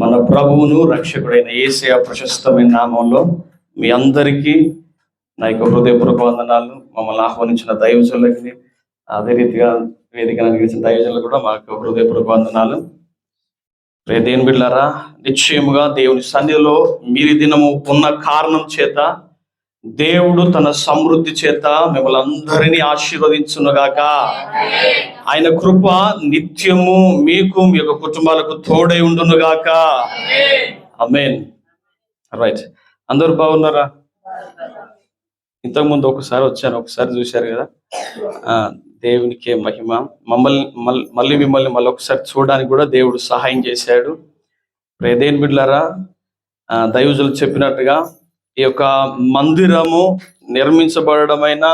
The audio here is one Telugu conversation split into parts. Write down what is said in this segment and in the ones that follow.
మన ప్రభువును రక్షకుడైన యేసయ్య ప్రశస్తమైన నామంలో మీ అందరికీ నా యొక్క హృదయపూర్వక వందనాలు. మమ్మల్ని ఆహ్వానించిన దైవజనులకి, అదే రీతిగా వేదికను అందించిన దైవజనులకు కూడా మా యొక్క హృదయపూర్వక వందనాలు. దేవుని బిడ్డలారా, నిశ్చయముగా దేవుని సన్నిధిలో మీరు దినము ఉన్న కారణం చేత దేవుడు తన సమృద్ధి చేత మిమ్మల్ని అందరినీ ఆశీర్వదించునుగాక. ఆయన కృప నిత్యము మీకు మీ యొక్క కుటుంబాలకు తోడై ఉండునుగాక. ఆమేన్. రైట్, అందరూ బాగున్నారా? ఇంతకుముందు ఒకసారి వచ్చాను, ఒకసారి చూశారు కదా. దేవునికే మహిమ. మళ్ళీ మిమ్మల్ని మళ్ళీ ఒకసారి చూడడానికి కూడా దేవుడు సహాయం చేశాడు. దేవుని బిడ్డలారా, దైవజనులు చెప్పినట్టుగా ఈ యొక్క మందిరము నిర్మించబడమైనా,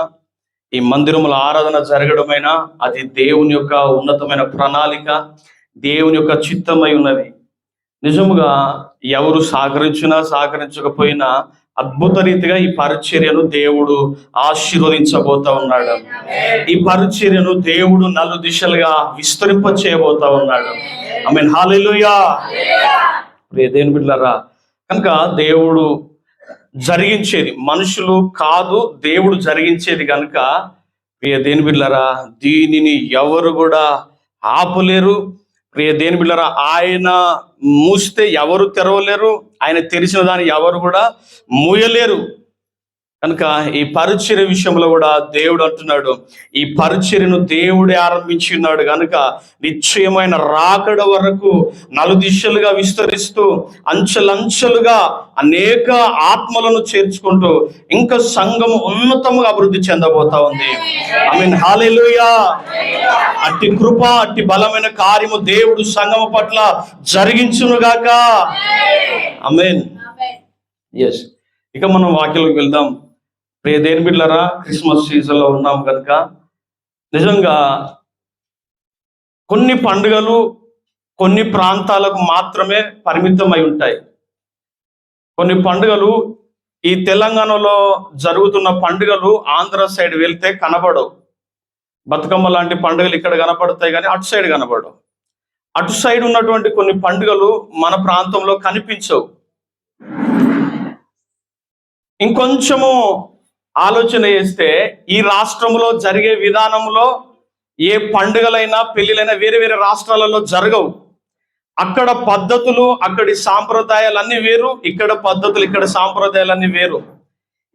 ఈ మందిరముల ఆరాధన జరగడమైనా అది దేవుని యొక్క ఉన్నతమైన ప్రణాళిక, దేవుని యొక్క చిత్తమై ఉన్నది. నిజముగా ఎవరు సహకరించకపోయినా అద్భుత రీతిగా ఈ పరిచర్యను దేవుడు ఆశీర్వదించబోతా ఉన్నాడు. ఈ పరిచర్యను దేవుడు నలు దిశలుగా విస్తరింప చేయబోతా ఉన్నాడు. ఆమేన్, హల్లెలూయా. దేవుని బిడ్డలారా, కనుక దేవుడు జరిగించేది మనుషులు కాదు, దేవుడు జరిగించేది కనుక దేవుని బిడ్డలారా, దీనిని ఎవరు కూడా ఆపలేరు. దేవుని బిడ్డలారా, ఆయన మూస్తే ఎవరు తెరవలేరు, ఆయన తెరిచిన దాన్ని ఎవరు కూడా మూయలేరు. కనుక ఈ పరిచర్య విషయంలో కూడా దేవుడు అంటున్నాడు, ఈ పరిచర్యను దేవుడే ఆరంభించి ఉన్నాడు కనుక నిశ్చయమైన రాకడ వరకు నలుదిశలుగా విస్తరిస్తూ అంచెలంచెలుగా అనేక ఆత్మలను చేర్చుకుంటూ ఇంకా సంఘం ఉన్నతముగా అభివృద్ధి చెందబోతా ఉంది. ఆమేన్, హల్లెలూయా. అట్టి కృప, అట్టి బలమైన కార్యము దేవుడు సంఘము పట్ల జరిగించునుగాక. ఆమేన్. ఎస్, ఇక మనం వాక్యంలోకి వెళ్దాం. దేవుని బిడ్డలారా, క్రిస్మస్ సీజన్లో ఉన్నాం కనుక నిజంగా కొన్ని పండుగలు కొన్ని ప్రాంతాలకు మాత్రమే పరిమితం అయి ఉంటాయి. కొన్ని పండుగలు ఈ తెలంగాణలో జరుగుతున్న పండుగలు ఆంధ్ర సైడ్ వెళ్తే కనబడవు. బతుకమ్మ లాంటి పండుగలు ఇక్కడ కనపడతాయి కానీ అటు సైడ్ కనబడవు. అటు సైడ్ ఉన్నటువంటి కొన్ని పండుగలు మన ప్రాంతంలో కనిపించవు. ఇంకొంచెము ఆలోచన చేస్తే ఈ రాష్ట్రంలో జరిగే విధానంలో ఏ పండుగలైనా పెళ్లిలైనా వేరే వేరే రాష్ట్రాలలో జరగవు. అక్కడ పద్ధతులు, అక్కడి సాంప్రదాయాలన్నీ వేరు, ఇక్కడ పద్ధతులు, ఇక్కడ సాంప్రదాయాలన్నీ వేరు.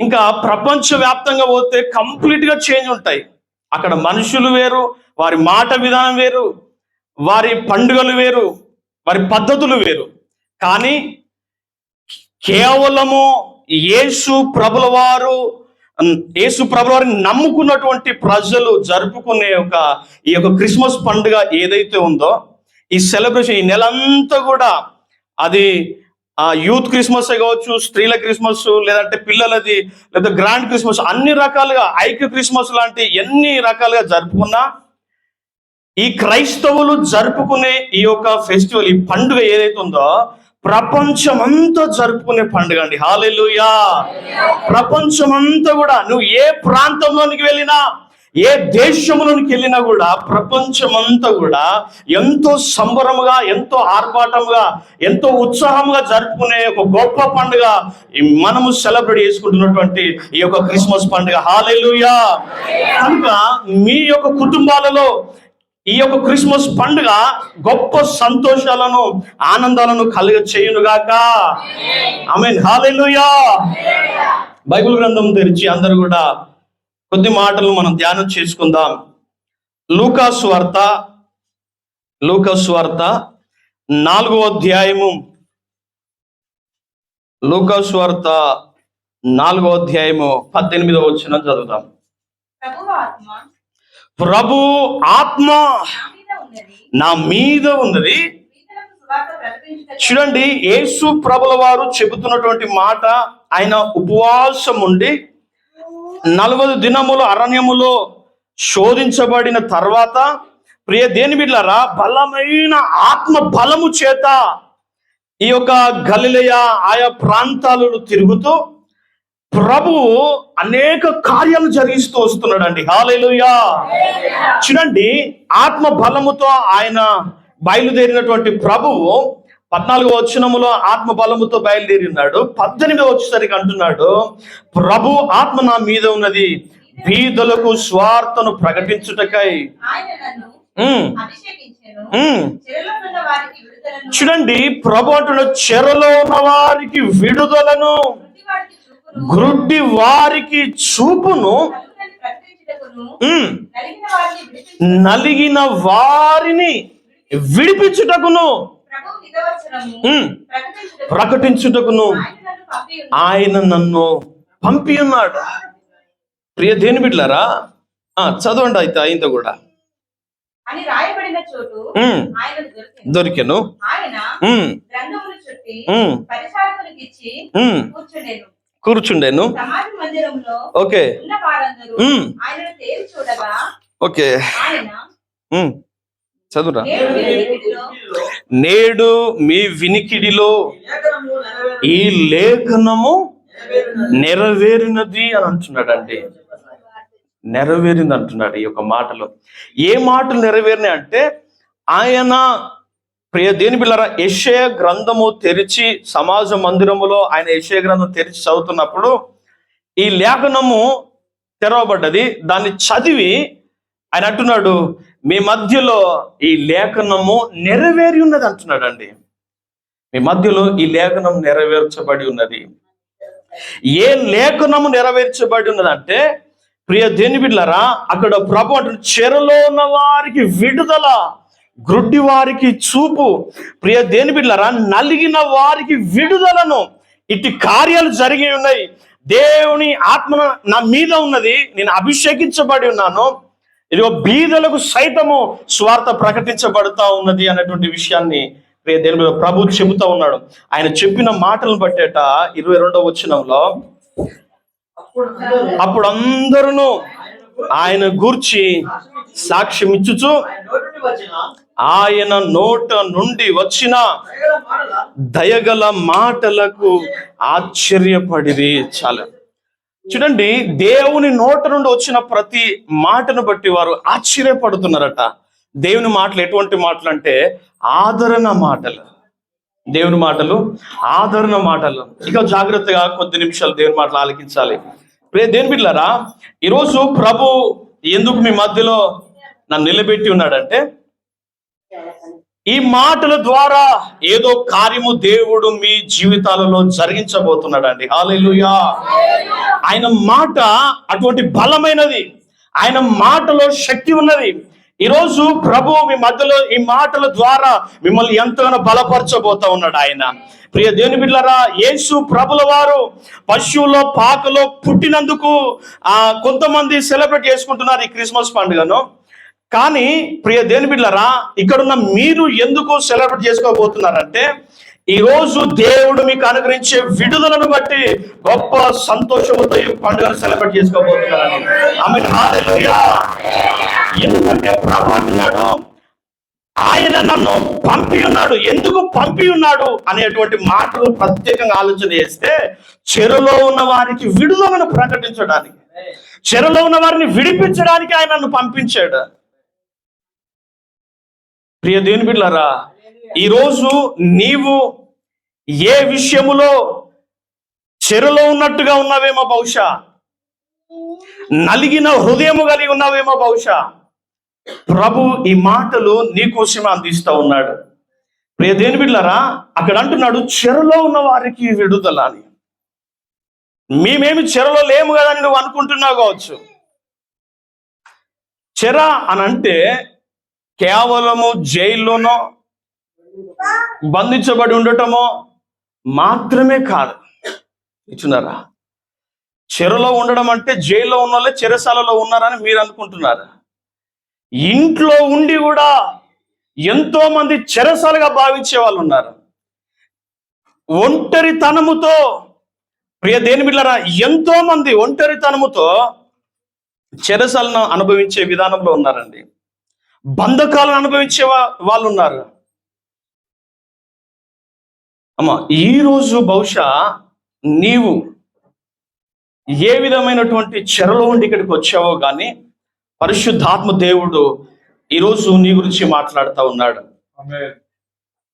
ఇంకా ప్రపంచవ్యాప్తంగా పోతే కంప్లీట్గా చేంజ్ ఉంటాయి. అక్కడ మనుషులు వేరు, వారి మాట విధానం వేరు, వారి పండుగలు వేరు, వారి పద్ధతులు వేరు. కానీ కేవలము యేసు ప్రభుల వారిని నమ్ముకున్నటువంటి ప్రజలు జరుపుకునే ఈ యొక్క క్రిస్మస్ పండుగ ఏదైతే ఉందో, ఈ సెలబ్రేషన్ ఈ నెలంతా కూడా అది యూత్ క్రిస్మస్ కావచ్చు, స్త్రీల క్రిస్మస్, లేదంటే పిల్లలది, లేదా గ్రాండ్ క్రిస్మస్, అన్ని రకాలుగా ఐక్య క్రిస్మస్ లాంటి ఎన్ని రకాలుగా జరుపుకున్నా ఈ క్రైస్తవులు జరుపుకునే ఈ యొక్క ఫెస్టివల్, ఈ పండుగ ఏదైతే ఉందో ప్రపంచమంతా జరుపుకునే పండుగ అండి. హల్లెలూయా. ప్రపంచమంతా కూడా, నువ్వు ఏ ప్రాంతంలోనికి వెళ్ళినా, ఏ దేశంలోనికి వెళ్ళినా కూడా ప్రపంచమంతా కూడా ఎంతో సంబరముగా, ఎంతో ఆర్భాటముగా, ఎంతో ఉత్సాహంగా జరుపుకునే ఒక గొప్ప పండుగ మనము సెలబ్రేట్ చేసుకుంటున్నటువంటి ఈ యొక్క క్రిస్మస్ పండుగ. హల్లెలూయా. కనుక మీ యొక్క కుటుంబాలలో ఈ యొక్క క్రిస్మస్ పండుగ గొప్ప సంతోషాలను, ఆనందాలను కలుగ చేయునుగాక. ఆమేన్, హల్లెలూయా. బైబిల్ గ్రంథం తెరిచి అందరూ కూడా కొద్ది మాటలు మనం ధ్యానం చేసుకుందాం. లూకాసు వార్త 4వ అధ్యాయము, లూకాసు వార్త 4వ అధ్యాయము 18వ వచనం చదువుదాం. ప్రభు ఆత్మ నా మీద ఉన్నది. చూడండి, యేసు ప్రభుల వారు చెబుతున్నటువంటి మాట. ఆయన ఉపవాసం ఉండి 40 దినములు అరణ్యములో శోధించబడిన తర్వాత, ప్రియ దేవుని బిడ్డలారా, బలమైన ఆత్మ బలము చేత ఈ యొక్క గలిలయ ఆయా ప్రాంతాలను తిరుగుతూ ప్రభువు అనేక కార్యాలు జరిగిస్తూ వస్తున్నాడు అండి. హల్లెలూయా. చూడండి, ఆత్మ బలముతో ఆయన బయలుదేరినటువంటి ప్రభువు 14వ వచనములో ఆత్మ బలముతో బయలుదేరి ఉన్నాడు. 18వ వచ్చేసరికి అంటున్నాడు, ప్రభు ఆత్మ నా మీద ఉన్నది, బీదలకు స్వార్థను ప్రకటించుటకై. చూడండి, ప్రభు అంటున్న చెరలో ఉన్న వారికి విడుదలను, గ్రుడ్డి వారికి చూపును, నలిగిన వారిని విడిపించుటకును, ప్రకటించుటకును ఆయన నన్ను పంపి ఉన్నాడు. ప్రియ దేని బిడ్డలారా, చదవండి అయితే ఆయనతో కూడా. అని రాయబడిన చోటు దొరికెను. ఆయన గ్రంథమును చుట్టి పరిచారకులకు ఇచ్చి కూర్చుండేను. సమాజ మందిరంలో ఓకే ఉన్న వారందరూ ఆయనను తేరి చూడగా, ఓకే ఆయన చదువురా. నేడు మీ వినికిడిలో ఈ లేఖనము నెరవేరినది అని అంటున్నాడండి. నెరవేరింది అంటున్నాడు ఈ యొక్క మాటలో. ఏ మాటలు నెరవేరినాయి అంటే, ఆయన ప్రియ దేని బిళ్ళారా, యెషయా గ్రంథము తెరిచి, సమాజ మందిరములో ఆయన యెషయా గ్రంథం తెరిచి చదువుతున్నప్పుడు ఈ లేఖనము తెరవబడ్డది. దాన్ని చదివి ఆయన అంటున్నాడు, మీ మధ్యలో ఈ లేఖనము నెరవేరి ఉన్నది అంటున్నాడు అండి. మీ మధ్యలో ఈ లేఖనం నెరవేర్చబడి ఉన్నది. ఏ లేఖనము నెరవేర్చబడి ఉన్నదంటే, ప్రియ దేని బిడ్డలారా, అక్కడ ప్రభు అంటున్న చెరలో ఉన్న వారికి విడుదల, గ్రుడ్డి వారికి చూపు, ప్రియ దేని బిడ్డలారా, నలిగిన వారికి విడుదలను, ఇట్టి కార్యాలు జరిగి ఉన్నాయి. దేవుని ఆత్మ నా మీద ఉన్నది, నేను అభిషేకించబడి ఉన్నాను, ఇదిగో బీదలకు సైతము స్వార్థ ప్రకటించబడుతా ఉన్నది అనేటువంటి విషయాన్ని ప్రియ దేని బిడ్డ ప్రభు చెబుతా ఉన్నాడు. ఆయన చెప్పిన మాటలను బట్టేట 22వ వచనంలో, అప్పుడు అందరూ ఆయన గూర్చి సాక్ష్యం ఇచ్చుచు ఆయన నోట నుండి వచ్చిన దయగల మాటలకు ఆశ్చర్యపడిరి. చాలా చూడండి, దేవుని నోట నుండి వచ్చిన ప్రతి మాటను బట్టి వారు ఆశ్చర్యపడుతున్నారట. దేవుని మాటలు ఎటువంటి మాటలు అంటే ఆదరణ మాటలు. దేవుని మాటలు ఆదరణ మాటలు. ఇక జాగ్రత్తగా కొద్ది నిమిషాలు దేవుని మాటలు ఆలకించాలి. దేని బిడ్డలారా, ఈరోజు ప్రభు ఎందుకు మీ మధ్యలో నన్ను నిలబెట్టి ఉన్నాడంటే, ఈ మాటల ద్వారా ఏదో కార్యము దేవుడు మీ జీవితాలలో జరిగించబోతున్నాడండి. హల్లెలూయా. ఆయన మాట అటువంటి బలమైనది, ఆయన మాటలో శక్తి ఉన్నది. ఈరోజు ప్రభు మీ మధ్యలో ఈ మాటల ద్వారా మిమ్మల్ని ఎంతగానో బలపరచబోతా ఉన్నాడు ఆయన. ప్రియ దేవుని బిడ్డలారా, యేసు ప్రభుల వారు పశువులో పాకలో పుట్టినందుకు కొంతమంది సెలబ్రేట్ చేసుకుంటున్నారు ఈ క్రిస్మస్ పండుగను. కానీ ప్రియ దేవుని బిడ్డలారా, ఇక్కడున్న మీరు ఎందుకు సెలబ్రేట్ చేసుకోబోతున్నారంటే, ఈ రోజు దేవుడు మీకు అనుగ్రహించే విడుదలను బట్టి గొప్ప సంతోషంతో ఈ పండుగను సెలబ్రేట్ చేసుకోబోతున్నారని. ఆమేన్, హల్లెలూయా. ఎందుకంటే ప్రభు అన్నాడు, ఆయన నన్ను పంపి ఉన్నాడు. ఎందుకు పంపి ఉన్నాడు అనేటువంటి మాటలు ప్రత్యేకంగా ఆలోచన చేస్తే, చెరలో ఉన్న వారికి విడుదలను ప్రకటించడానికి, చెరలో ఉన్న వారిని విడిపించడానికి ఆయన నన్ను పంపించాడు. ప్రియ దేవుని బిడ్డలారా, ఈరోజు నీవు ఏ విషయములో చెరలో ఉన్నట్టుగా ఉన్నావేమో, బహుశా నలిగిన హృదయము కలిగి ఉన్నావేమో, బహుశా ప్రభు ఈ మాటలు నీకోసమే అందిస్తా ఉన్నాడు. ప్రియ దేవుని బిడ్డలారా, అక్కడ అంటున్నాడు చెరలో ఉన్న వారికి విడుదల అని. మేమేమి చెరలో లేము కదా అని నువ్వు అనుకుంటున్నావు కావచ్చు. చెర అని అంటే కేవలము జైల్లోనో బంధించబడి ఉండటమో మాత్రమే కాదు. ఇచ్చున్నారా? చెరలో ఉండడం అంటే జైల్లో ఉన్న వాళ్ళే చెరసాలలో ఉన్నారని మీరు అనుకుంటున్నారా? ఇంట్లో ఉండి కూడా ఎంతో మంది చెరసాలుగా భావించే వాళ్ళు ఉన్నారు. ఒంటరితనముతో, ప్రియ దేని బిడ్డలారా, ఎంతో మంది ఒంటరితనముతో చెరసాలను అనుభవించే విధానంలో ఉన్నారండి. బంధకాలను అనుభవించే వాళ్ళు ఉన్నారు. అమ్మా, ఈరోజు బహుశా నీవు ఏ విధమైనటువంటి చెరలో ఉండి ఇక్కడికి వచ్చావో కానీ పరిశుద్ధాత్మ దేవుడు ఈరోజు నీ గురించి మాట్లాడుతూ ఉన్నాడు.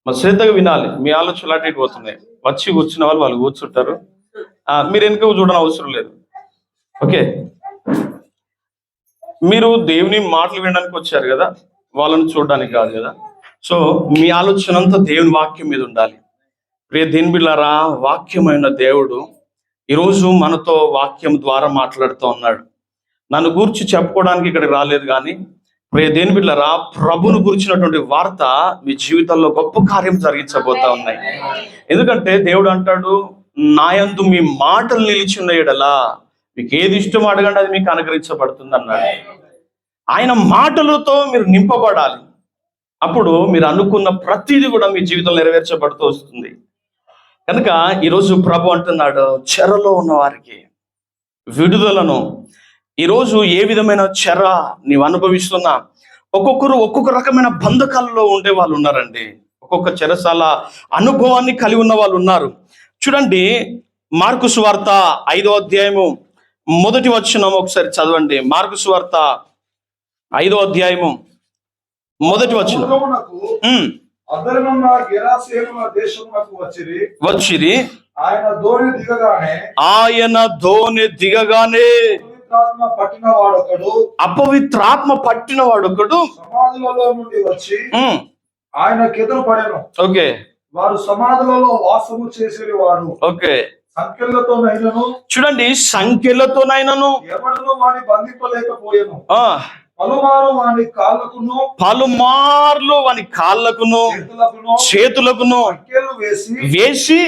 మరి శ్రద్ధగా వినాలి. మీ ఆలోచనలు అటు ఇటు పోతున్నాయి. వచ్చి కూర్చున్న వాళ్ళు కూర్చుంటారు. మీరు వెనుక చూడడం అవసరం లేదు. ఓకే, మీరు దేవుని మాటలు వినడానికి వచ్చారు కదా, వాళ్ళని చూడడానికి కాదు కదా. సో మీ ఆలోచన అంతా దేవుని వాక్యం మీద ఉండాలి. ప్రియ దేవుని బిడ్డలారా, వాక్యమైన దేవుడు ఈరోజు మనతో వాక్యం ద్వారా మాట్లాడుతూ ఉన్నాడు. నన్ను గురించి చెప్పుకోవడానికి ఇక్కడికి రాలేదు, కానీ ప్రియ దేవుని బిడ్డలారా, ప్రభును గురించినటువంటి వార్త మీ జీవితంలో గొప్ప కార్యం జరిగించబోతా ఉన్నాయి. ఎందుకంటే దేవుడు అంటాడు, నాయందు మీ మాటలు నిలిచిన యెడల మీకు ఏది ఇష్టం అడగండి, అది మీకు అనుగ్రహించబడుతుంది అన్నాడు. ఆయన మాటలతో మీరు నింపబడాలి. అప్పుడు మీరు అనుకున్న ప్రతిదీ కూడా మీ జీవితంలో నెరవేర్చబడుతూ వస్తుంది. కనుక ఈరోజు ప్రభు అంటున్నాడు, చెరలో ఉన్న వారికి విడుదలను. ఈరోజు ఏ విధమైన చెర నీవు అనుభవిస్తున్నా, ఒక్కొక్కరు ఒక్కొక్క రకమైన బంధకాలలో ఉండే వాళ్ళు ఉన్నారండి. ఒక్కొక్క చెరసాల అనుభవాన్ని కలిగి ఉన్న వాళ్ళు ఉన్నారు. చూడండి, మార్కు సువార్త 5వ అధ్యాయము 1వ వచనం ఒకసారి చదవండి. మార్కు సువార్త 5వ అధ్యాయము 1వ వచనం. వచ్చిరి, ఆయన ధోని దిగగానే అపవిత్రాత్మ పట్టిన వాడొకడు సమాధులలో నుండి వచ్చి ఆయనకెదురు పడెను. ఓకే, వారు సమాధులలో వాసము చేసేవారు. ఓకే, సంఖ్యలతోనైనను, చూడండి, సంఖ్యలతోనైనను ఎవడును వాడిని బంధింపలేకపోయాను. పలుమార్లు వాని కాళ్ళకును చేతులకును వేసి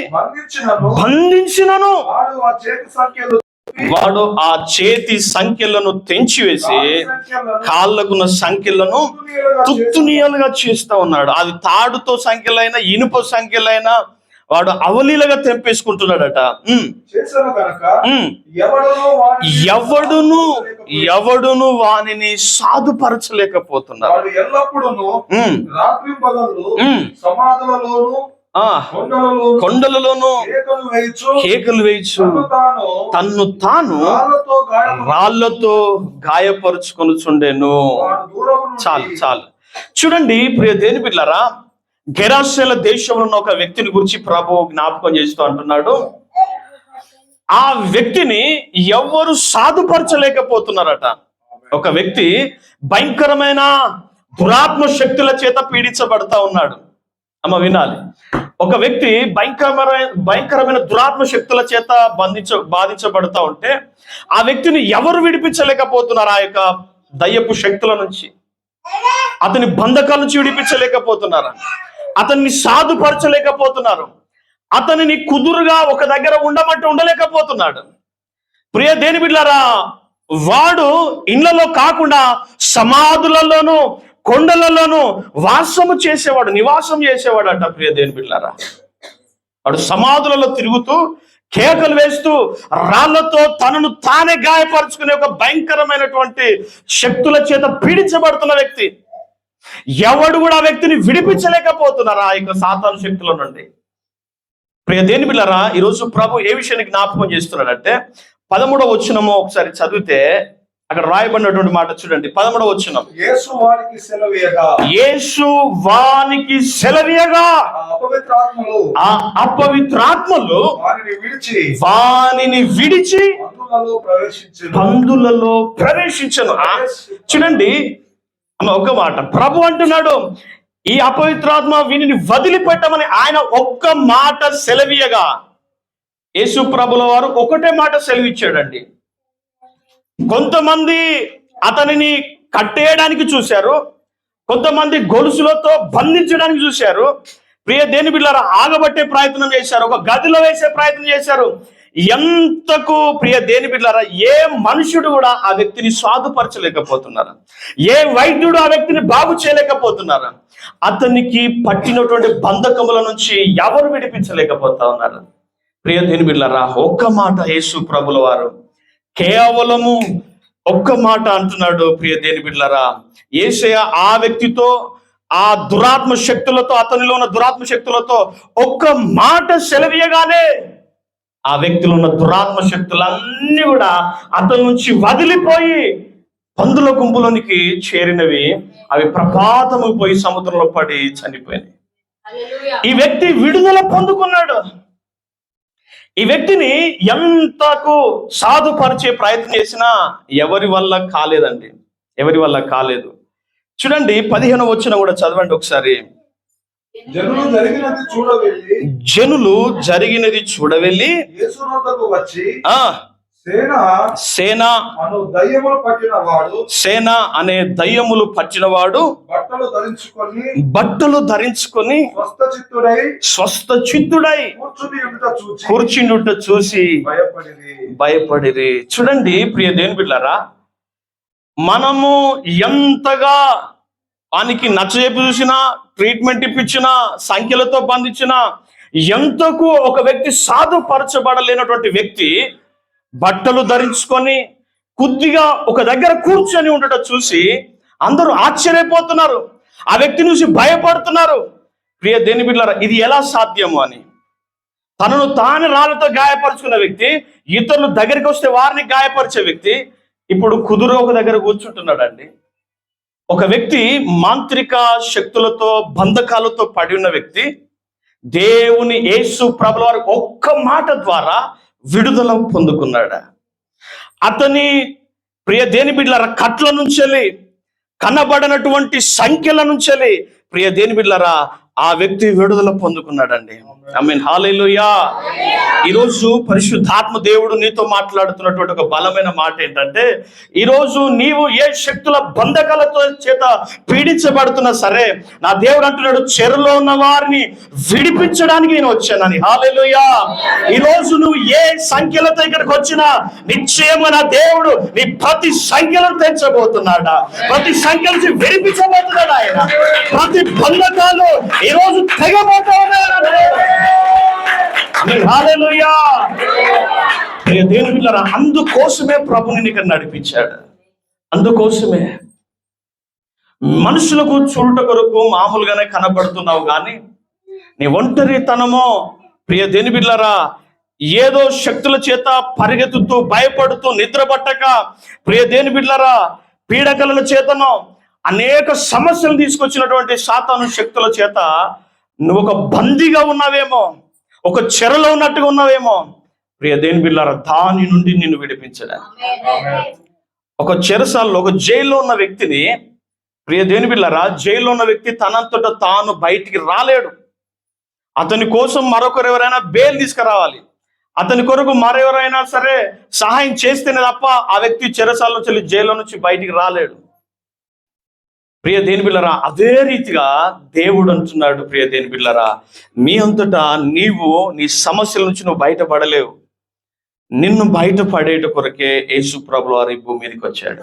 బంధించినను వాడు ఆ చేతి సంఖ్యలను తెంచివేసి కాళ్ళకున్న సంఖ్యలను తుత్తునీయాలుగా చేస్తా ఉన్నాడు. అది తాడుతో సంఖ్యలైనా ఇనుప సంఖ్యలైనా వాడు అవలీలగా తెంపేసుకుంటున్నాడట. ఎవడును వానిని సాధుపరచలేకపోతున్నాడు. కొండలలోను కేకలు వేయచ్చు, తన్ను తాను రాళ్లతో గాయపరుచుకొనుచుండెను. చాలు. చూడండి ప్రియ దేవుని బిడ్డలారా, గెరాసేల దేశంలో ఉన్న ఒక వ్యక్తిని గురించి ప్రభు జ్ఞాపకం చేస్తూ అంటున్నాడు. ఆ వ్యక్తిని ఎవ్వరు సాధుపరచలేకపోతున్నారట. ఒక వ్యక్తి భయంకరమైన దురాత్మ శక్తుల చేత పీడించబడతా ఉన్నాడు. అమ్మ వినాలి, ఒక వ్యక్తి భయంకరమైన దురాత్మ శక్తుల చేత బాధించబడతా ఉంటే ఆ వ్యక్తిని ఎవరు విడిపించలేకపోతున్నారు. ఆ యొక్క దయ్యపు శక్తుల నుంచి, అతని బంధకాల నుంచి విడిపించలేకపోతున్నారు. అతన్ని సాధుపరచలేకపోతున్నారు. అతనిని కుదురుగా ఒక దగ్గర ఉండమంటే ఉండలేకపోతున్నాడు. ప్రియ దేవుని బిడ్డలారా, వాడు ఇళ్లలో కాకుండా సమాధులలోనూ కొండలలోనూ నివాసం చేసేవాడు అంట. ప్రియ దేవుని బిడ్డలారా, వాడు సమాధులలో తిరుగుతూ కేకలు వేస్తూ రాళ్లతో తనను తానే గాయపరుచుకునే ఒక భయంకరమైనటువంటి శక్తుల చేత పీడించబడుతున్న వ్యక్తి. ఎవడు కూడా ఆ వ్యక్తిని విడిపించలేకపోతున్నారు ఆ యొక్క సాతాను శక్తుల నుండి. ప్రియ దేవుని బిడ్డలారా, ఈరోజు ప్రభు ఏ విషయాన్ని జ్ఞాపకం చేస్తున్నాడంటే 13వ వచనము ఒకసారి చదివితే అక్కడ రాయబడినటువంటి మాట చూడండి. 13వ వచనం, యేసు వానికి సెలవీయగా అపవిత్రాత్మలు వానిని విడిచి పందులలో ప్రవేశించను. చూడండి ఒక మాట ప్రభు అంటున్నాడు, ఈ అపవిత్రాత్మ వీనిని వదిలిపెట్టమని ఆయన ఒక్క మాట సెలవీయగా యేసు ప్రభుల వారు ఒకటే మాట సెలవిచ్చాడండి. కొంతమంది అతనిని కట్టేయడానికి చూశారు, కొంతమంది గొలుసులతో బంధించడానికి చూశారు. ప్రియ దేవుని బిడ్డలారా, ఆగబట్టే ప్రయత్నం చేశారు, ఒక గదిలో వేసే ప్రయత్నం చేశారు. ఎంతకు ప్రియ దేవుని బిడ్డలారా, ఏ మనుషుడు కూడా ఆ వ్యక్తిని సాధుపరచలేకపోతున్నారు. ఏ వైద్యుడు ఆ వ్యక్తిని బాగు చేయలేకపోతున్నారు. అతనికి పట్టినటువంటి బంధకముల నుంచి ఎవరు విడిపించలేకపోతా ఉన్నారు. ప్రియ దేవుని బిడ్డలారా, ఒక్క మాట యేసు ప్రభుల వారు కేవలము ఒక్క మాట అంటున్నాడు. ప్రియ దేవుని బిడ్డలారా, యేసయ్య ఆ వ్యక్తితో, ఆ దురాత్మ శక్తులతో, అతనిలో ఉన్న దురాత్మ శక్తులతో ఒక్క మాట సెలవీయగానే ఆ వ్యక్తిలో ఉన్న దురాత్మ శక్తులన్నీ కూడా అతని నుంచి వదిలిపోయి పందుల గుంపులోనికి చేరినవి. అవి ప్రపాతము పోయి సముద్రంలో పడి చనిపోయినాయి. ఈ వ్యక్తి విడుదల పొందుకున్నాడు. ఈ వ్యక్తిని ఎంతకు సాధుపరిచే ప్రయత్నం చేసినా ఎవరి వల్ల కాలేదండి, ఎవరి వల్ల కాలేదు. చూడండి 15వ వచనం కూడా చదవండి ఒకసారి. జనులు జరిగినది చూడవెళ్ళి యేసు వద్దకు వచ్చి సేన అనే దయ్యములు పట్టినవాడు బట్టలు ధరించుకొని స్వస్థ చిత్తుడై కూర్చుండుట చూసి భయపడిరి. చూడండి ప్రియ దేవుని బిడ్డలారా, మనము ఎంతగా వానికి నచ్చజెప్పి చూసినా, ట్రీట్మెంట్ ఇప్పించినా, సంఖ్యలతో బంధించినా, ఎంతకు ఒక వ్యక్తి సాధుపరచబడలేనటువంటి వ్యక్తి బట్టలు ధరించుకొని కొద్దిగా ఒక దగ్గర కూర్చొని ఉండటం చూసి అందరూ ఆశ్చర్యపోతున్నారు, ఆ వ్యక్తి చూసి భయపడుతున్నారు. ప్రియ దేవుని బిడ్డలారా, ఇది ఎలా సాధ్యము అని. తనను తాను రాళ్ళతో గాయపరుచుకున్న వ్యక్తి, ఇతరులు దగ్గరికి వస్తే వారిని గాయపరిచే వ్యక్తి ఇప్పుడు కుదురు ఒక దగ్గర కూర్చుంటున్నాడండి. ఒక వ్యక్తి మాంత్రిక శక్తులతో బంధకాలతో పడి ఉన్న వ్యక్తి దేవుని యేసు ప్రభుల వారి ఒక్క మాట ద్వారా విడుదల పొందుకున్నాడు. అతని ప్రియ దేవుని బిడ్డలారా కట్ల నుంచి కనబడినటువంటి సంఖ్యల నుంచి ప్రియ దేవుని బిడ్డలారా ఆ వ్యక్తి విడుదల పొందుకున్నాడండి. ఆమేన్, హల్లెలూయా. ఈరోజు పరిశుద్ధాత్మ దేవుడు నీతో మాట్లాడుతున్నటువంటి ఒక బలమైన మాట ఏంటంటే, ఈరోజు నీవు ఏ శక్తుల బంధకాలతో చేత పీడించబడుతున్నా సరే, నా దేవుడు అంటున్నాడు చెరలో ఉన్న వారిని విడిపించడానికి నేను వచ్చానని. హల్లెలూయా. ఈరోజు నువ్వు ఏ సంఖ్యలతో ఇక్కడికి వచ్చినా నిశ్చయంగా నా దేవుడు నీ ప్రతి సంఖ్యలను తెంచబోతున్నాడా, ప్రతి సంఖ్య నుంచి విడిపించబోతున్నాడు ఆయన. ప్రతి బంధకాలు ఈరోజు తెగబోతా ఉన్నాడు. హల్లెలూయా. దేవుని బిడ్డలారా, అందుకోసమే ప్రభు నిన్ను ఇక్కడ నడిపించాడు. అందుకోసమే మనుషులకు చూడట కొరకు మామూలుగానే కనబడుతున్నావు, కానీ నీ ఒంటరితనమో ప్రియ దేవుని బిడ్డలారా ఏదో శక్తుల చేత పరిగెత్తుతూ భయపడుతూ నిద్రపట్టక ప్రియ దేవుని బిడ్డలారా పీడకల చేతనో అనేక సమస్యలు తీసుకొచ్చినటువంటి సాతాను శక్తుల చేత నువ్వు ఒక బందీగా ఉన్నావేమో, ఒక చెరలో ఉన్నట్టుగా ఉన్నావేమో. ప్రియ దేవుని బిడ్డలారా దాని నుండి నిన్ను విడిపించడానికి ఒక చెరసాలలో ఒక జైల్లో ఉన్న వ్యక్తిని, ప్రియ దేవుని బిడ్డలారా జైల్లో ఉన్న వ్యక్తి తనంతట తాను బయటికి రాలేడు. అతని కోసం మరొకరు ఎవరైనా బెయిల్ తీసుకురావాలి, అతని కొరకు మరెవరైనా సరే సహాయం చేస్తేనే తప్ప ఆ వ్యక్తి చెరసాల నుంచి జైల్లో నుంచి బయటికి రాలేడు. ప్రియ దేవుని బిడ్డలారా అదే రీతిగా దేవుడు అంటున్నాడు, ప్రియ దేవుని బిడ్డలారా మీ అంతటా నీవు నీ సమస్యల నుంచి నువ్వు బయటపడలేవు. నిన్ను బయటపడేట కొరకే యేసు ప్రభువు వారి భూమి మీదకి వచ్చాడు.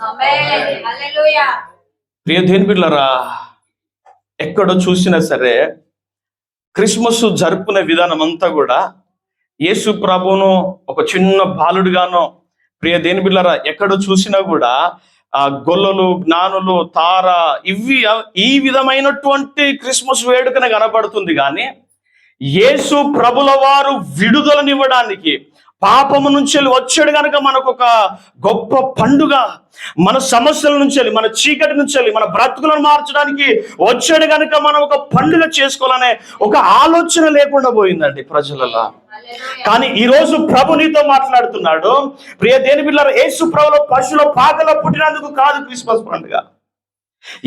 ప్రియ దేవుని బిడ్డలారా ఎక్కడో చూసినా సరే క్రిస్మస్ జరుపుకునే విధానం అంతా కూడా యేసు ప్రభువును ఒక చిన్న బాలుడిగానో, ప్రియ దేవుని బిడ్డలారా ఎక్కడో చూసినా కూడా ఆ గొల్లలు, జ్ఞానులు, తార ఈ విధమైనటువంటి క్రిస్మస్ వేడుకనే కనబడుతుంది. కానీ యేసు ప్రభుల వారు విడుదలనివ్వడానికి పాపము నుంచి వచ్చాడు కనుక మనకు ఒక గొప్ప పండుగ, మన సమస్యల నుంచి మన చీకటి నుంచి మన బ్రతుకులను మార్చడానికి వచ్చాడు కనుక మనం ఒక పండుగ చేసుకోవాలనే ఒక ఆలోచన లేకుండా పోయిందండి ప్రజలలో. కానీ ఈ రోజు ప్రభు నీతో మాట్లాడుతున్నాడు, ప్రియ దేవుని బిడ్డలారా యేసు ప్రభుల పశువుల పాకలో పుట్టినందుకు కాదు క్రిస్మస్ పండుగ.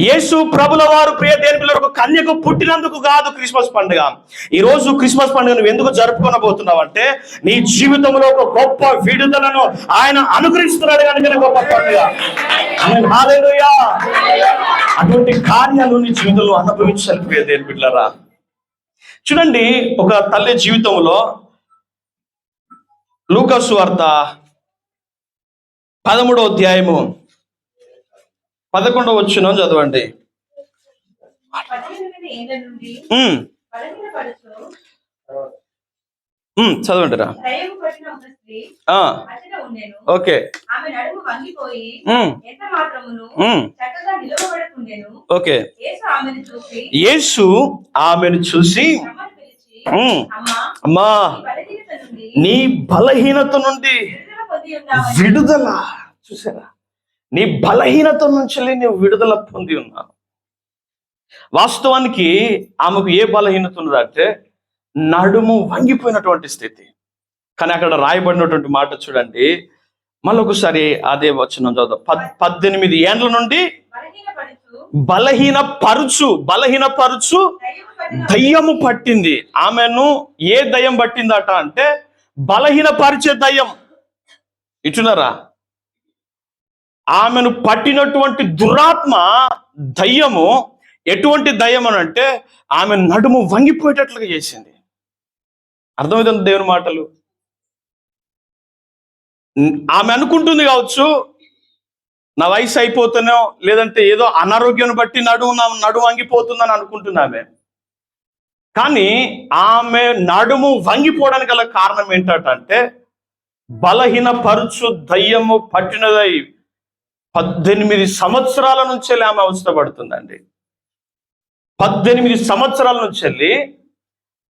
యేసు ప్రభుల వారు ప్రియ దేవుని బిడ్డలారా ఒక కన్యకు పుట్టినందుకు కాదు క్రిస్మస్ పండుగ. ఈ రోజు క్రిస్మస్ పండుగ నువ్వు ఎందుకు జరుపుకోనబోతున్నావు అంటే నీ జీవితంలో ఒక గొప్ప విడుదలను ఆయన అనుగ్రహిస్తున్నాడు కనుక గొప్ప పండుగ. హల్లెలూయా. అటువంటి కార్యాలు నీ జీవితంలో అనుభవించాలి ప్రియ దేవుని బిడ్డలారా. చూడండి ఒక తల్లి జీవితంలో లూకా సువార్త 13వ అధ్యాయము 11వ వచనం చదవండి. 18 ఏళ్ల నుండి బలహీనపడుచు చదవండి రా. దయ్యము పట్టిన ఒక స్త్రీ అచ్చట ఉండెను. ఓకే. ఆమె నడుము వంగిపోయి ఎంత మాత్రమును చక్కగా నిలవబడకుండెను. ఓకే. యేసు ఆమెను చూసి అమ్మా నీ బలహీనత నుండి విడుదల, చూసారా నీ బలహీనత నుంచి నువ్వు విడుదల పొంది ఉన్నావు. వాస్తవానికి ఆమెకు ఏ బలహీనత ఉన్నదంటే నడుము వంగిపోయినటువంటి స్థితి. కానీ అక్కడ రాయబడినటువంటి మాట చూడండి, మళ్ళీ ఒకసారి అదే వచనం చదువు. 18 ఏండ్ల నుండి బలహీనపడుచు బలహీనపరుచు దయ్యము పట్టింది. ఆమెను ఏ దయ్యం పట్టిందట అంటే బలహీనపరిచే దయ్యం. ఇటున్నారా? ఆమెను పట్టినటువంటి దురాత్మ దయ్యము ఎటువంటి దయ్యం అని అంటే ఆమె నడుము వంగిపోయేటట్లుగా చేసింది. అర్థమవుతుంది దేవుని మాటలు. ఆమె అనుకుంటుంది కావచ్చు, నా వయసు అయిపోతానో లేదంటే ఏదో అనారోగ్యం బట్టి నడుము వంగిపోతుందని అనుకుంటుంది ఆమె. కానీ ఆమె నడుము వంగిపోవడానికి గల కారణం ఏంటంటే బలహీనపరుచు దయ్యము పట్టినదై 18 సంవత్సరాల నుంచి ఆమె అవస్థపడుతుందండి. 18 సంవత్సరాల నుంచి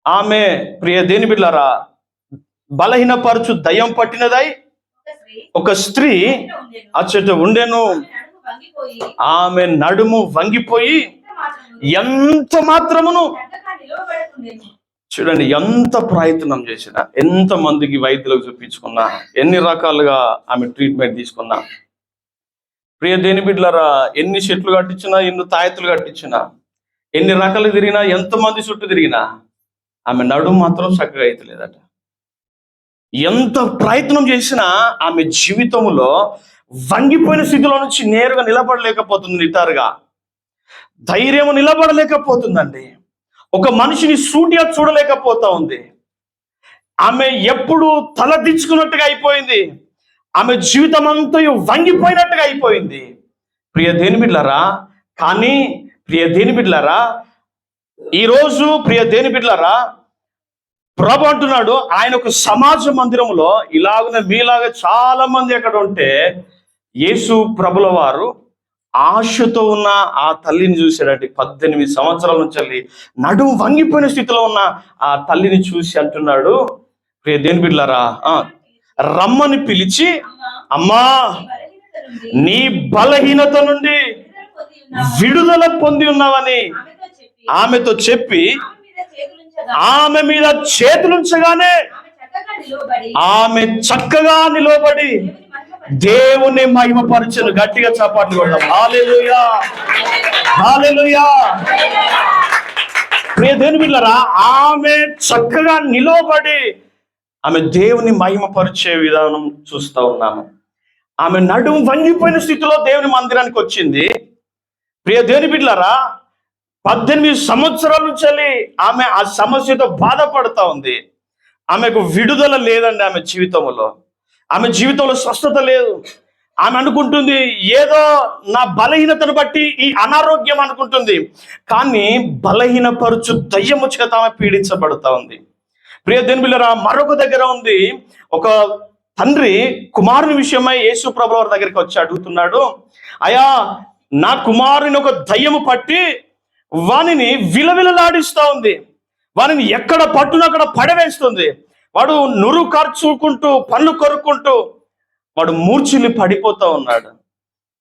ఆమె, ప్రియ దేని బిడ్డలారా, బలహీనపరుచు దయ్యం పట్టినదై ఒక స్త్రీ అచ్చట ఉండెను. ఆమె నడుము వంగిపోయి ఎంత మాత్రమును, చూడండి, ఎంత ప్రయత్నం చేసినా, ఎంత మందికి వైద్యులకు చూపించుకున్నా, ఎన్ని రకాలుగా ఆమె ట్రీట్మెంట్ తీసుకున్నా, ప్రియ దేని బిడ్డలారా, ఎన్ని చెట్లు కట్టించినా, ఎన్ని తాయెత్తులు కట్టించినా, ఎన్ని రకాలు తిరిగినా, ఎంతమంది చుట్టూ తిరిగినా ఆమె నడుము మాత్రం చక్కగా అయితలేదట. ఎంత ప్రయత్నం చేసినా ఆమె జీవితంలో వంగిపోయిన స్థితిలో నుంచి నేరుగా నిలబడలేకపోతుంది, నిటారుగా ధైర్యం నిలబడలేకపోతుందండి. ఒక మనిషిని సూటిగా చూడలేకపోతా ఉంది. ఆమె ఎప్పుడు తల దించుకున్నట్టుగా అయిపోయింది. ఆమె జీవితం అంతా వంగిపోయినట్టుగా అయిపోయింది. ప్రియ దేని బిడ్డలారా, కానీ ప్రియ దేని బిడ్డలారా, ఈరోజు ప్రియ దేని బిడ్డలారా, ప్రభు అంటున్నాడు, ఆయన ఒక సమాజ మందిరంలో ఇలాగనే మీలాగా చాలా మంది అక్కడ ఉంటే యేసు ప్రభుల వారు ఆశతో ఉన్న ఆ తల్లిని చూశాడండి. 18 సంవత్సరాల నుంచి నడుము వంగిపోయిన స్థితిలో ఉన్న ఆ తల్లిని చూసి అంటున్నాడు, ప్రియ దేని బిడ్డలారా, రమ్మని పిలిచి, అమ్మా నీ బలహీనత నుండి విడుదల పొంది ఉన్నావని ఆమెతో చెప్పి ఆమె మీద చేతులుంచగానే ఆమె చక్కగా నిలబడి దేవుని మహిమపరచును. గట్టిగా చప్పట్లు కొడదాం. హల్లెలూయా, హల్లెలూయా. ప్రియ దేవుని బిడ్డలారా, ఆమె చక్కగా నిలబడి ఆమె దేవుని మహిమపరిచే విధానం చూస్తా ఉన్నాము. ఆమె నడుము వంగిపోయిన స్థితిలో దేవుని మందిరానికి వచ్చింది. ప్రియ దేవుని బిడ్డలారా, 18 సంవత్సరాల నుంచి ఆమె ఆ సమస్యతో బాధపడతా ఉంది. ఆమెకు విడుదల లేదండి. ఆమె జీవితంలో స్వస్థత లేదు. ఆమె అనుకుంటుంది ఏదో నా బలహీనతను బట్టి ఈ అనారోగ్యం అనుకుంటుంది. కానీ బలహీనపరుచు దయ్యము చేత ఆమె పీడించబడతా ఉంది. ప్రియ దేవుని బిడ్డలారా, మరొక దగ్గర ఉంది, ఒక తండ్రి కుమారుని విషయమై యేసు ప్రభుల వారి దగ్గరికి వచ్చి అడుగుతున్నాడు, అయ్యా నా కుమారుని ఒక దయ్యము పట్టి వానిని విలవిలలాడిస్తూ ఉంది, వానిని ఎక్కడ పట్టున అక్కడ పడవేస్తుంది, వాడు నురు కార్చుకుంటూ పళ్ళు కొరుక్కుంటూ వాడు మూర్ఛిల్లి పడిపోతా ఉన్నాడు.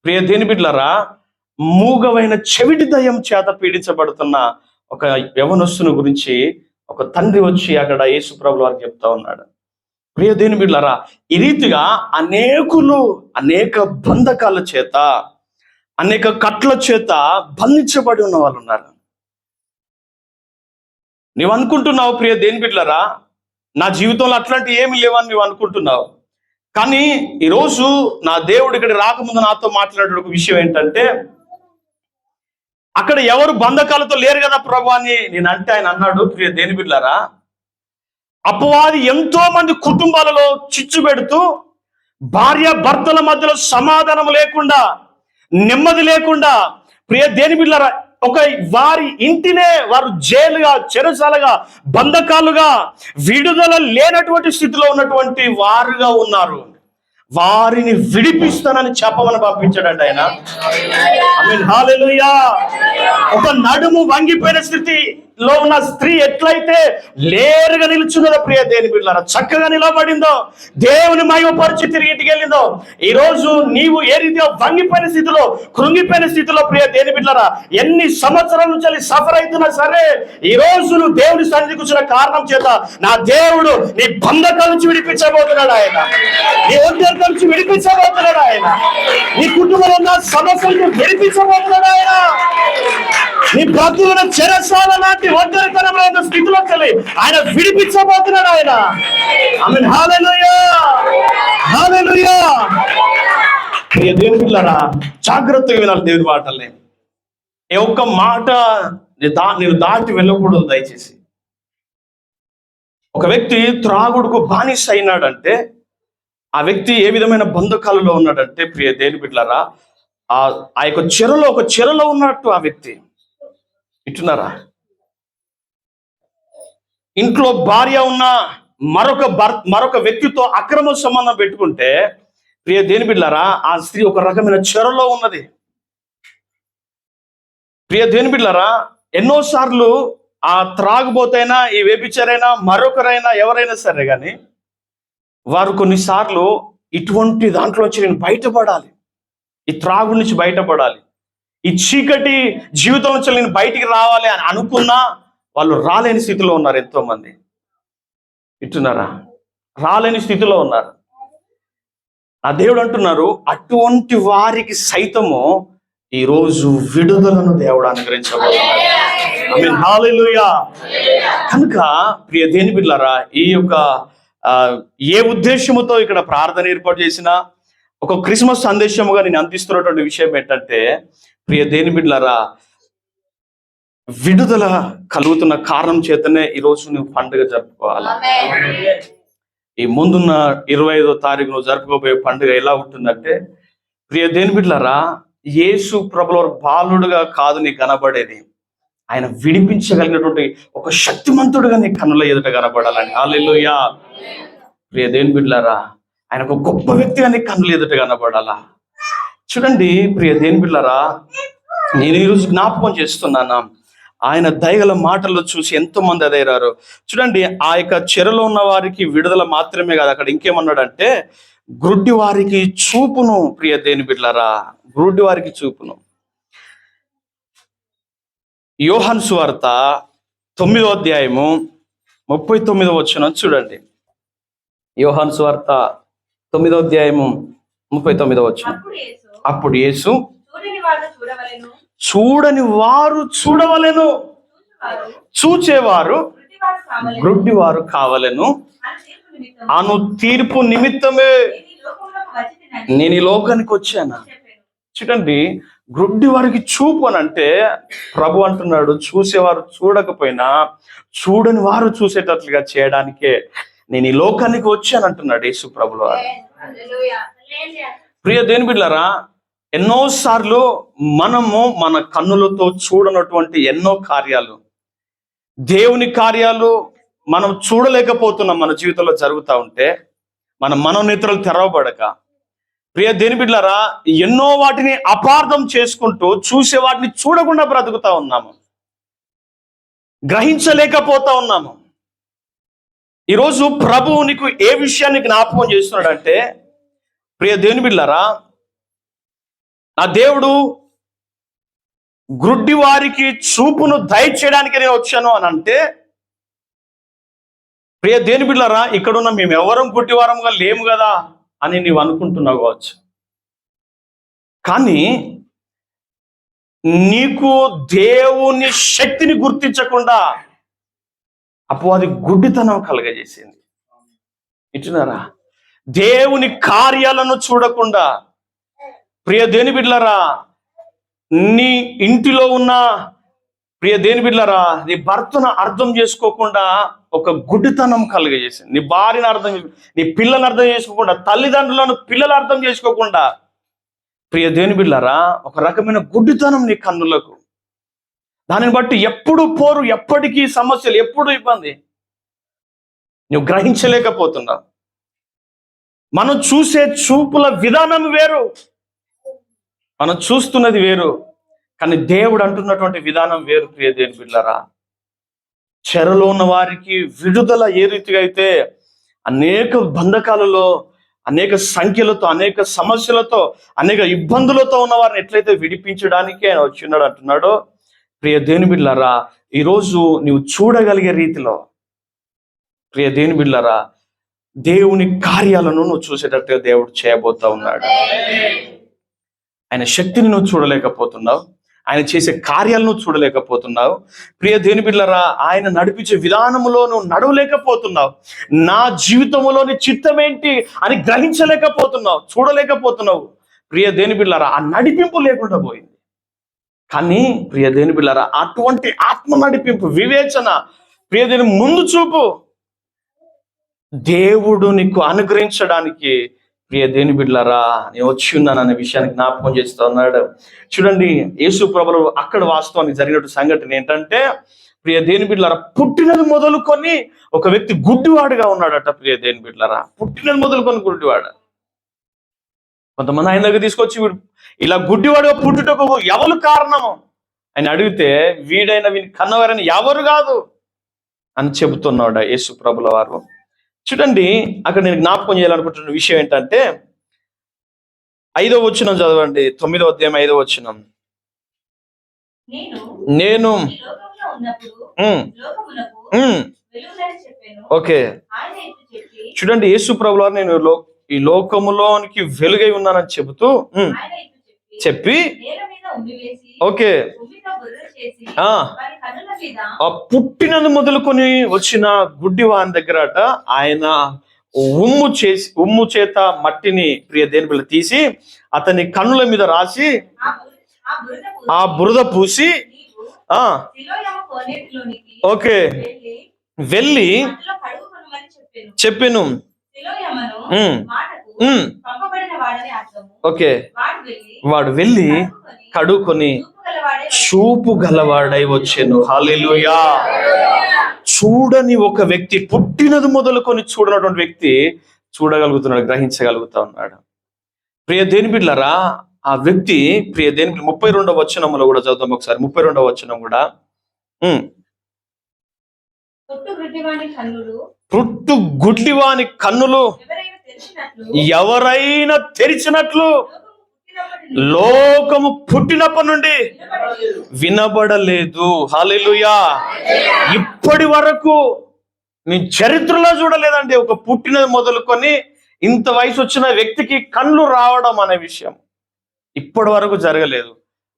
ప్రియ దేని బిడ్డలారా, మూగవైన చెవిటి దయ్యం చేత పీడించబడుతున్న ఒక యవనస్తుని గురించి ఒక తండ్రి వచ్చి అక్కడ యేసు ప్రభుల వారికి చెప్తా ఉన్నాడు. ప్రియ దేని బిడ్డలారా, ఈ రీతిగా అనేక బంధకాల చేత, అనేక కట్ల చేత బంధించబడి ఉన్న వాళ్ళు ఉన్నారు. నీవు అనుకుంటున్నావు ప్రియ దేని బిడ్డలారా, నా జీవితంలో అట్లాంటి ఏమి లేవని నువ్వు అనుకుంటున్నావు. కానీ ఈరోజు నా దేవుడు ఇక్కడ రాకముందు నాతో మాట్లాడే ఒక విషయం ఏంటంటే, అక్కడ ఎవరు బంధకాలతో లేరు కదా ప్రభు అని నేను అంటే, ఆయన అన్నాడు, ప్రియ దేని బిడ్డలారా, అపవాది ఎంతో మంది కుటుంబాలలో చిచ్చు పెడుతూ భార్య భర్తల మధ్యలో సమాధానం లేకుండా, నెమ్మది లేకుండా, ప్రియ దేని బిడ్డలారా, ఒక వారి ఇంటినే వారు జైలుగా, చెరసాలగా, బంధకాలుగా, విడుదల లేనటువంటి స్థితిలో ఉన్నటువంటి వారుగా ఉన్నారు. వారిని విడిపిస్తానని చెప్పమని పంపించాడంట ఆయన. ఆమేన్, హల్లెలూయా. ఒక నడుము వంగిపోయిన స్థితి లో ఉన్న స్త్రీ ఎట్లయితే లేరుగా నిలుచున్నదో ప్రియ దేని బిడ్డలారా, చక్కగా నిలబడిందో, దేవుని మహిమపరిచి తిరిగి ఇంటికి వెళ్ళిందో, ఈ రోజు నీవు ఏ రీతిగా వంగిపోయిన స్థితిలో, కృంగిపోయిన స్థితిలో ప్రియ దేని బిడ్డలారా, ఎన్ని సంవత్సరాల నుంచి సఫర్ అవుతున్నా సరే, ఈ రోజు నువ్వు దేవుని సన్నిధికి వచ్చిన కారణం చేత నా దేవుడు నీ బంధకాల నుంచి విడిపించబోతున్నాడు ఆయన, నీ ఒంటరితనం నుంచి విడిపించబోతున్నాడు ఆయన, నీ కుటుంబంలో ఉన్న సమస్యలను విడిపించబోతున్నాడు ఆయన, నీ బ్రతుకున్న చెరసాల లాంటి ఒంటరితనమైన స్థితిలోకి వెళ్ళి ఆయన విడిపించబోతున్నాడు ఆయన. ఆమేన్, హల్లెలూయా, హల్లెలూయా. ప్రియ దేవుని బిడ్డలారా, జాగ్రత్తగా వినాలి దేవుని మాటల్ని. ఏ ఒక్క మాట నేను దాటి వెళ్ళకూడదు దయచేసి. ఒక వ్యక్తి త్రాగుడుకు బానిస అయినాడంటే, ఆ వ్యక్తి ఏ విధమైన బంధకాలలో ఉన్నాడంటే ప్రియ దేవుని బిడ్డలారా, ఆ యొక్క చెరలో ఉన్నట్టు ఆ వ్యక్తి. ఇట్టున్నారా, ఇంట్లో భార్య ఉన్న మరొక వ్యక్తితో అక్రమ సంబంధం పెట్టుకుంటే ప్రియ దేని బిడ్డలారా, ఆ స్త్రీ ఒక రకమైన చెరలో ఉన్నది. ప్రియ దేని బిడ్డలారా, ఎన్నోసార్లు ఆ త్రాగుబోతైనా, ఈ వ్యభిచారైనా, మరొకరైనా, ఎవరైనా సరే కానీ వారు కొన్నిసార్లు ఇటువంటి దాంట్లోంచి నేను బయటపడాలి, ఈ త్రాగు నుంచి బయటపడాలి, ఈ చీకటి జీవితం నుంచి నేను బయటికి రావాలి అని అనుకున్నా వాళ్ళు రాలేని స్థితిలో ఉన్నారు. ఎంతో మంది ఇట్టున్నారా, రాలేని స్థితిలో ఉన్నారు. ఆ దేవుడు అంటున్నారు, అటువంటి వారికి సైతము ఈరోజు విడుదలను దేవుడు అనుగ్రహించబోతున్నాడు. ఆమేన్, హల్లెలూయా. కనుక ప్రియ దేని బిడ్డలారా, ఈ యొక్క ఏ ఉద్దేశముతో ఇక్కడ ప్రార్థన ఏర్పాటు చేసినా ఒక క్రిస్మస్ సందేశముగా నేను అందిస్తున్నటువంటి విషయం ఏంటంటే, ప్రియ దేని బిడ్డలారా, విడుదల కలుగుతున్న కారణం చేతనే ఈరోజు నువ్వు పండుగ జరుపుకోవాలా. ఈ ముందున్న 25వ తారీఖు నువ్వు జరుపుకోబోయే పండుగ ఎలా ఉంటుందంటే, ప్రియ దేని బిడ్డలారా, యేసు ప్రభుల బాలుడుగా కాదు నీ కనబడేది, ఆయన విడిపించగలిగినటువంటి ఒక శక్తిమంతుడుగా నీ కన్నుల ఎదుట కనబడాలని. హల్లెలూయా. ప్రియ దేని బిడ్డలారా, ఆయన ఒక గొప్ప వ్యక్తిగా నీ కన్నుల ఎదుట కనబడాలా. చూడండి ప్రియ దేని బిడ్డలారా, నేను ఈరోజు జ్ఞాపకం చేస్తున్నాను, ఆయన దయగల మాటల్లో చూసి ఎంతో మంది అదైరారు. చూడండి, ఆ యొక్క చెరలో ఉన్న వారికి విడుదల మాత్రమే కాదు, అక్కడ ఇంకేమన్నాడంటే గ్రుడ్డి వారికి చూపును. ప్రియ దేని బిడ్డలారా, గ్రుడ్డి వారికి చూపును. యోహాను సువార్త 9వ అధ్యాయము 39వ వచనం చూడండి. యోహాను సువార్త 9వ అధ్యాయము 39వ వచనం. అప్పుడు యేసు చూడని వారు చూడవలెను, చూచేవారు గ్రుడ్డివారు కావలెను అను తీర్పు నిమిత్తమే నేను ఈ లోకానికి వచ్చాను. చూడండి, గ్రుడ్డి వారికి చూపు అని అంటే ప్రభు అంటున్నాడు, చూసేవారు చూడకపోయినా చూడని వారు చూసేటట్లుగా చేయడానికే నేను ఈ లోకానికి వచ్చాను అంటున్నాడు యేసు ప్రభుల వారు. ప్రియ దేని బిడ్డలారా, ఎన్నోసార్లు మనము మన కన్నులతో చూడనటువంటి ఎన్నో కార్యాలు, దేవుని కార్యాలు మనం చూడలేకపోతున్నాం, మన జీవితంలో జరుగుతూ ఉంటే మన మనోనేత్రాలు తెరవబడక, ప్రియ దేని బిడ్డలారా, ఎన్నో వాటిని అపార్థం చేసుకుంటూ చూసే వాటిని చూడకుండా బ్రతుకుతా ఉన్నాము, గ్రహించలేకపోతా ఉన్నాము. ఈరోజు ప్రభువు నీకు ఏ విషయాన్ని జ్ఞాపకం చేస్తున్నాడంటే, ప్రియ దేవుని బిడ్డలారా, నా దేవుడు గ్రుడ్డి వారికి చూపును దయచేయడానికి నేను వచ్చాను అని అంటే, ప్రియ దేవుని బిడ్డలారా, ఇక్కడున్న మేము ఎవరం గుడ్డివారంగా లేము కదా అని నీవు అనుకుంటున్నావు కావచ్చు. కానీ నీకు దేవుని శక్తిని గుర్తించకుండా అపవాది గుడ్డితనం కలగజేసింది. ఇటున్నారా, దేవుని కార్యాలను చూడకుండా, ప్రియ దేని బిడ్డలారా, నీ ఇంటిలో ఉన్న ప్రియ దేని బిడ్డలారా, నీ భర్తను అర్థం చేసుకోకుండా ఒక గుడ్డితనం కలుగజేసింది. నీ భార్యను అర్థం, నీ పిల్లలను అర్థం చేసుకోకుండా, తల్లిదండ్రులను పిల్లలు అర్థం చేసుకోకుండా, ప్రియ దేని బిడ్డలారా, ఒక రకమైన గుడ్డితనం నీ కన్నులకు. దానిని బట్టి ఎప్పుడు పోరు, ఎప్పటికీ సమస్యలు, ఎప్పుడు ఇబ్బంది, నువ్వు గ్రహించలేకపోతున్నావు. మనం చూసే చూపుల విధానం వేరు, మనం చూస్తున్నది వేరు, కానీ దేవుడు అంటున్నటువంటి విధానం వేరు. ప్రియ దేని బిడ్డలారా, చెరలో ఉన్న వారికి విడుదల ఏ రీతిగా అయితే అనేక బంధకాలలో, అనేక సంఖ్యలతో, అనేక సమస్యలతో, అనేక ఇబ్బందులతో ఉన్న వారిని ఎట్లయితే విడిపించడానికి ఆయన వచ్చిన్నాడు అంటున్నాడో, ప్రియ దేవుని బిడ్డలారా, ఈరోజు నీవు చూడగలిగే రీతిలో ప్రియ దేవుని బిడ్డలారా, దేవుని కార్యాలను నువ్వు చూసేటట్టుగా దేవుడు చేయబోతా ఉన్నాడు. ఆయన శక్తిని నువ్వు చూడలేకపోతున్నావు, ఆయన చేసే కార్యాలను చూడలేకపోతున్నావు. ప్రియ దేవుని బిడ్డలారా, ఆయన నడిపించే విధానములో నువ్వు నడవలేకపోతున్నావు. నా జీవితంలోని చిత్తం ఏంటి అని గ్రహించలేకపోతున్నావు, చూడలేకపోతున్నావు. ప్రియ దేవుని బిడ్డలారా, ఆ నడిపింపు లేకుండా పోయింది. కానీ ప్రియ దేవుని బిడ్డలారా, అటువంటి ఆత్మ నడిపింపు, వివేచన, ప్రియ దేవుని ముందు చూపు దేవుడు నీకు అనుగ్రహించడానికి ప్రియ దేవుని బిడ్డలారా నేను వచ్చి ఉన్నాను అనే విషయాన్ని జ్ఞాపకం చేస్తూ ఉన్నాడు. చూడండి, యేసు ప్రభువు అక్కడ వాస్తవానికి జరిగినట్టు సంఘటన ఏంటంటే, ప్రియ దేవుని బిడ్డలారా, పుట్టినది మొదలుకొని ఒక వ్యక్తి గుడ్డివాడుగా ఉన్నాడట. ప్రియ దేవుని బిడ్డలారా, పుట్టినది మొదలుకొని గుడ్డివాడు. కొంతమంది ఆయన దగ్గర తీసుకొచ్చి, వీడు ఇలా గుడ్డివాడుగా పుట్టుటకు ఎవరు కారణము అని అడిగితే, వీడైన వీని కన్నవారని ఎవరు కాదు అని చెబుతున్నాడు యేసు ప్రభుల వారు. చూడండి, అక్కడ నేను జ్ఞాపకం చేయాలనుకుంటున్న విషయం ఏంటంటే, 5వ వచనం చదవండి, 9వ అధ్యాయం 5వ వచనం. నేను ఓకే, చూడండి, యేసు ప్రభుల వారు నేను ఈ లోకములోనికి వెలుగై ఉన్నానని చెబుతూ చెప్పి, ఓకే, పుట్టినది మొదలుకొని వచ్చిన గుడ్డి వాని దగ్గరట ఆయన ఉమ్ము చేత మట్టిని ప్రియ దేవుని బిడ్డ తీసి అతని కన్నుల మీద రాసి ఆ బురద పూసి ఓకే వెళ్ళి చెప్పాను. ఓకే, వాడు వెళ్ళి కడుక్కొని చూపు గలవాడై వచ్చాను. హల్లెలూయా. చూడని ఒక వ్యక్తి, పుట్టినది మొదలుకొని చూడనటువంటి వ్యక్తి చూడగలుగుతున్నాడు, గ్రహించగలుగుతా ఉన్నాడు. ప్రియ దేవుని బిడ్డలారా, ఆ వ్యక్తి ప్రియ దేవుని 32వ వచనంలో కూడా చదువుతాం ఒకసారి. 32వ వచనం కూడా, పుట్టు గుడ్డివాని కన్నులు ఎవరైనా తెరిచినట్లు లోకము పుట్టినప్పటి నుండి వినబడలేదు. హల్లెలూయా. ఇప్పటి వరకు నీ చరిత్రలో చూడలేదండి ఒక పుట్టినది మొదలుకొని ఇంత వయసు వచ్చిన వ్యక్తికి కళ్ళు రావడం అనే విషయం ఇప్పటి వరకు జరగలేదు.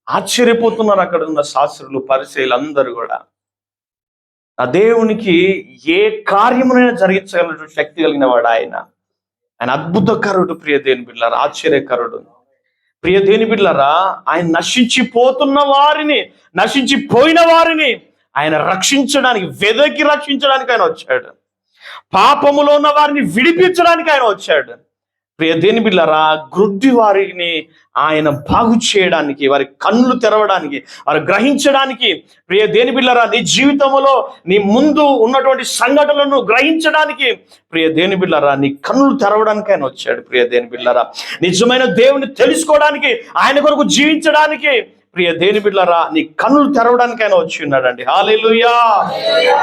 ఆశ్చర్యపోతున్నారు అక్కడ ఉన్న శాస్త్రులు, పరిసయ్యులు అందరూ కూడా. ఆ దేవునికి ఏ కార్యమునైనా జరిగించగలిగిన శక్తి కలిగిన వాడు ఆయన. ఆయన అద్భుతకరుడు. ప్రియ దేవుని బిడ్డలారా, ఆశ్చర్యకరుడు. ప్రియ దేవుని బిడ్డలారా, ఆయన నశించిపోతున్న వారిని, నశించిపోయిన వారిని ఆయన రక్షించడానికి, వెదకి రక్షించడానికి ఆయన వచ్చాడు. పాపములో ఉన్న వారిని విడిపించడానికి ఆయన వచ్చాడు. ప్రియ దేవుని బిడ్డలారా, గ్రుడ్డి వారిని ఆయన బాగు చేయడానికి, వారి కన్నులు తెరవడానికి, వారు గ్రహించడానికి, ప్రియ దేవుని బిడ్డలారా, నీ జీవితంలో నీ ముందు ఉన్నటువంటి సంఘటనలను గ్రహించడానికి, ప్రియ దేవుని బిడ్డలారా, నీ కన్నులు తెరవడానికి ఆయన వచ్చాడు. ప్రియ దేవుని బిడ్డలారా, నిజమైన దేవుని తెలుసుకోవడానికి, ఆయన కొరకు జీవించడానికి, ప్రియ దేవుని బిడ్డలారా, నీ కన్నులు తెరవడానికి ఆయన వచ్చి ఉన్నాడండి. హల్లెలూయా,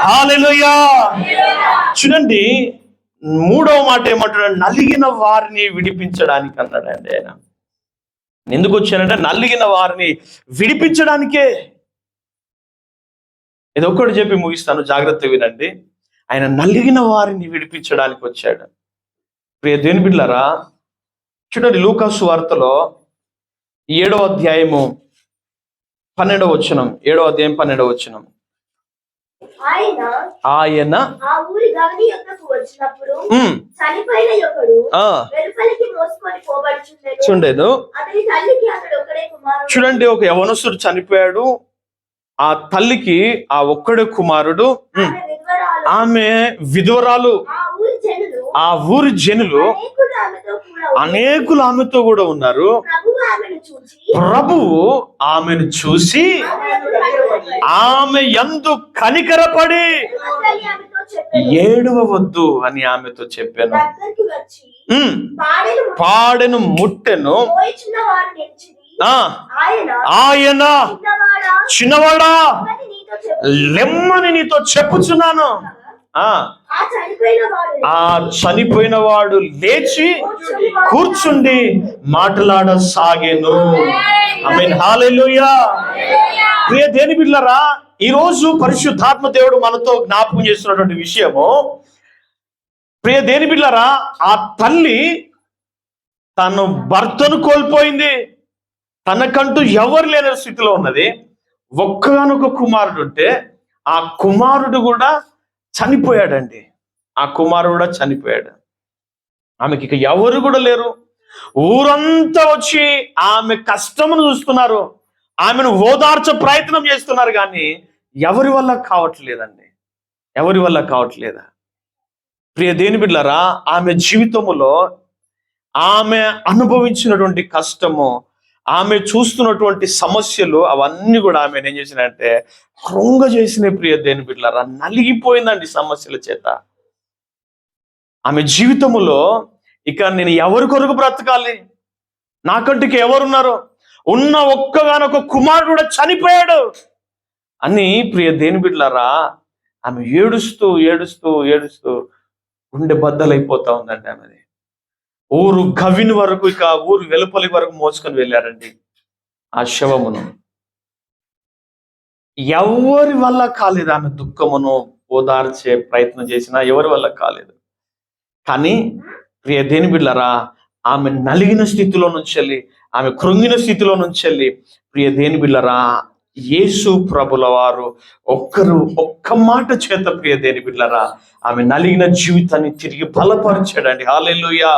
హల్లెలూయా. చూడండి, 3వ మాట ఏమంటున్నాడు? నలిగిన వారిని విడిపించడానికి అన్నాడండి ఆయన. ఎందుకు వచ్చానంటే నలిగిన వారిని విడిపించడానికే. ఇది ఒక్కటి చెప్పి ముగిస్తాను, జాగ్రత్త వినండి. ఆయన నలిగిన వారిని విడిపించడానికి వచ్చాడు. ప్రియ దేవుని బిడ్డలారా, చూడండి, లూకా సువార్తలో 7వ అధ్యాయము 12వ వచనం, 7వ అధ్యాయం 12వ వచనం. ఆయన ఆ ఊరి గవిని యొద్దకు వచ్చినప్పుడు చనిపోయిన ఒకడు వెలుపలికి మోసుకొని పోబడుచుండెను. చూడేను, అతని తల్లికి అతడు ఒక్కడే కుమారుడు. చూడండి, ఒక యవనస్తుడు చనిపోయాడు. ఆ తల్లికి ఆ ఒక్కడే కుమారుడు. ఆమె విధవరాలు. ఆ ఊరి జనులు అనేకులు ఆమెతో కూడా ఉన్నారు. ప్రభువు ఆమెను చూసి ఆమె యందు కనికరపడి ఏడవవద్దు అని ఆమెతో చెప్పాను. పాడెను ముట్టెను. ఆయన చిన్నవాడా లెమ్మని నీతో చెప్పుచున్నాను. ఆ చనిపోయిన వాడు ఆ చనిపోయిన వాడు లేచి కూర్చుండి మాట్లాడసాగెను. ఆమేన్, హల్లెలూయా. ప్రియ దేని బిడ్డలారా, ఈ రోజు పరిశుద్ధాత్మ దేవుడు మనతో జ్ఞాపకం చేస్తున్నటువంటి విషయము, ప్రియ దేని బిడ్డలారా, ఆ తల్లి తను భర్తను కోల్పోయింది, తనకంటూ ఎవరు లేని స్థితిలో ఉన్నది. ఒక్కగానొక కుమారుడు ఉంటే ఆ కుమారుడు కూడా చనిపోయాడండి. ఆ కుమారుడు కూడా చనిపోయాడు. ఆమెకి ఇక ఎవరు కూడా లేరు. ఊరంతా వచ్చి ఆమె కష్టమును చూస్తున్నారు, ఆమెను ఓదార్చ ప్రయత్నం చేస్తున్నారు, కానీ ఎవరి వల్ల కావట్లేదండి. ఎవరి వల్ల కావట్లేదా? ప్రియ దేని బిడ్డలారా, ఆమె జీవితములో ఆమె అనుభవించినటువంటి కష్టము, ఆమె చూస్తున్నటువంటి సమస్యలు అవన్నీ కూడా ఆమె ఏం చేసినంటే కృంగ చేసిన. ప్రియ దేని బిడ్డలారా, నలిగిపోయిందండి సమస్యల చేత. ఆమె జీవితములో ఇక నేను ఎవరి కొరకు బ్రతకాలి, నాకంటికి ఎవరున్నారు, ఉన్న ఒక్కగానొక కుమారుడు కూడా చనిపోయాడు అని ప్రియ దేని బిడ్డలారా ఆమె ఏడుస్తూ ఏడుస్తూ ఏడుస్తూ గుండె బద్దలైపోతా ఉందండి. ఆమెది ఊరు గవిని వరకు, ఇక ఊరు వెలుపలి వరకు మోసుకొని వెళ్ళారండి ఆ శవమును. ఎవరి వల్ల కాలేదు. ఆమె దుఃఖమును ఓదార్చే ప్రయత్నం చేసినా ఎవరి వల్ల కాలేదు. కానీ ప్రియ దేని బిడ్డలారా, ఆమె నలిగిన స్థితిలో నుంచి వెళ్ళి, ఆమె కృంగిన స్థితిలో నుంచి వెళ్ళి, ప్రియ దేని బిడ్డలారా, యేసు ప్రభుల వారు ఒక్క మాట చేత ప్రియ దేని బిడ్డలారా ఆమె నలిగిన జీవితాన్ని తిరిగి బలపరిచాడండి. హల్లెలూయా.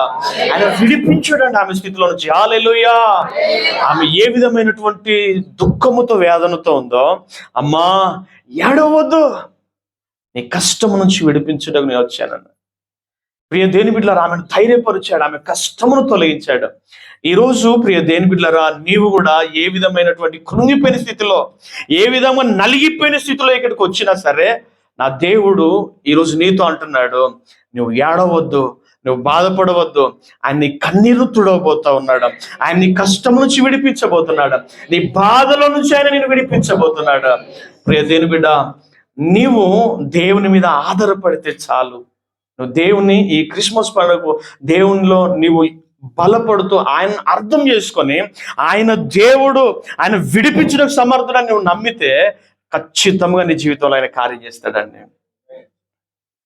ఆయన విడిపించాడండి ఆమె స్థితిలో నుంచి. హల్లెలూయా. ఆమె ఏ విధమైనటువంటి దుఃఖముతో వేదనతో ఉందో, అమ్మా ఏడవద్దు, నీ కష్టము నుంచి విడిపించడానికి నేను వచ్చానన్న ప్రియ దేని బిడ్డలారా ఆమెను ధైర్యపరిచాడు, ఆమె కష్టమును తొలగించాడు. ఈరోజు ప్రియ దేని బిడ్డలారా, నీవు కూడా ఏ విధమైనటువంటి కృంగిపోయిన స్థితిలో, ఏ విధంగా నలిగిపోయిన స్థితిలో ఇక్కడికి వచ్చినా సరే, నా దేవుడు ఈరోజు నీతో అంటున్నాడు, నువ్వు ఏడవద్దు, నువ్వు బాధపడవద్దు. ఆయన నీ కన్నీరు తుడవబోతా ఉన్నాడు, ఆయన నీ కష్టం నుంచి విడిపించబోతున్నాడు, నీ బాధల నుంచి ఆయన నేను విడిపించబోతున్నాడు. ప్రియ దేని బిడ్డ, నీవు దేవుని మీద ఆధారపడితే చాలు. నువ్వు దేవుని ఈ క్రిస్మస్ పండుగకు దేవునిలో నీవు బలపడుతూ ఆయన అర్థం చేసుకొని, ఆయన దేవుడు, ఆయన విడిపించడం సమర్థుడని నువ్వు నమ్మితే ఖచ్చితంగా నీ జీవితంలో ఆయన కార్యం చేస్తాడండి.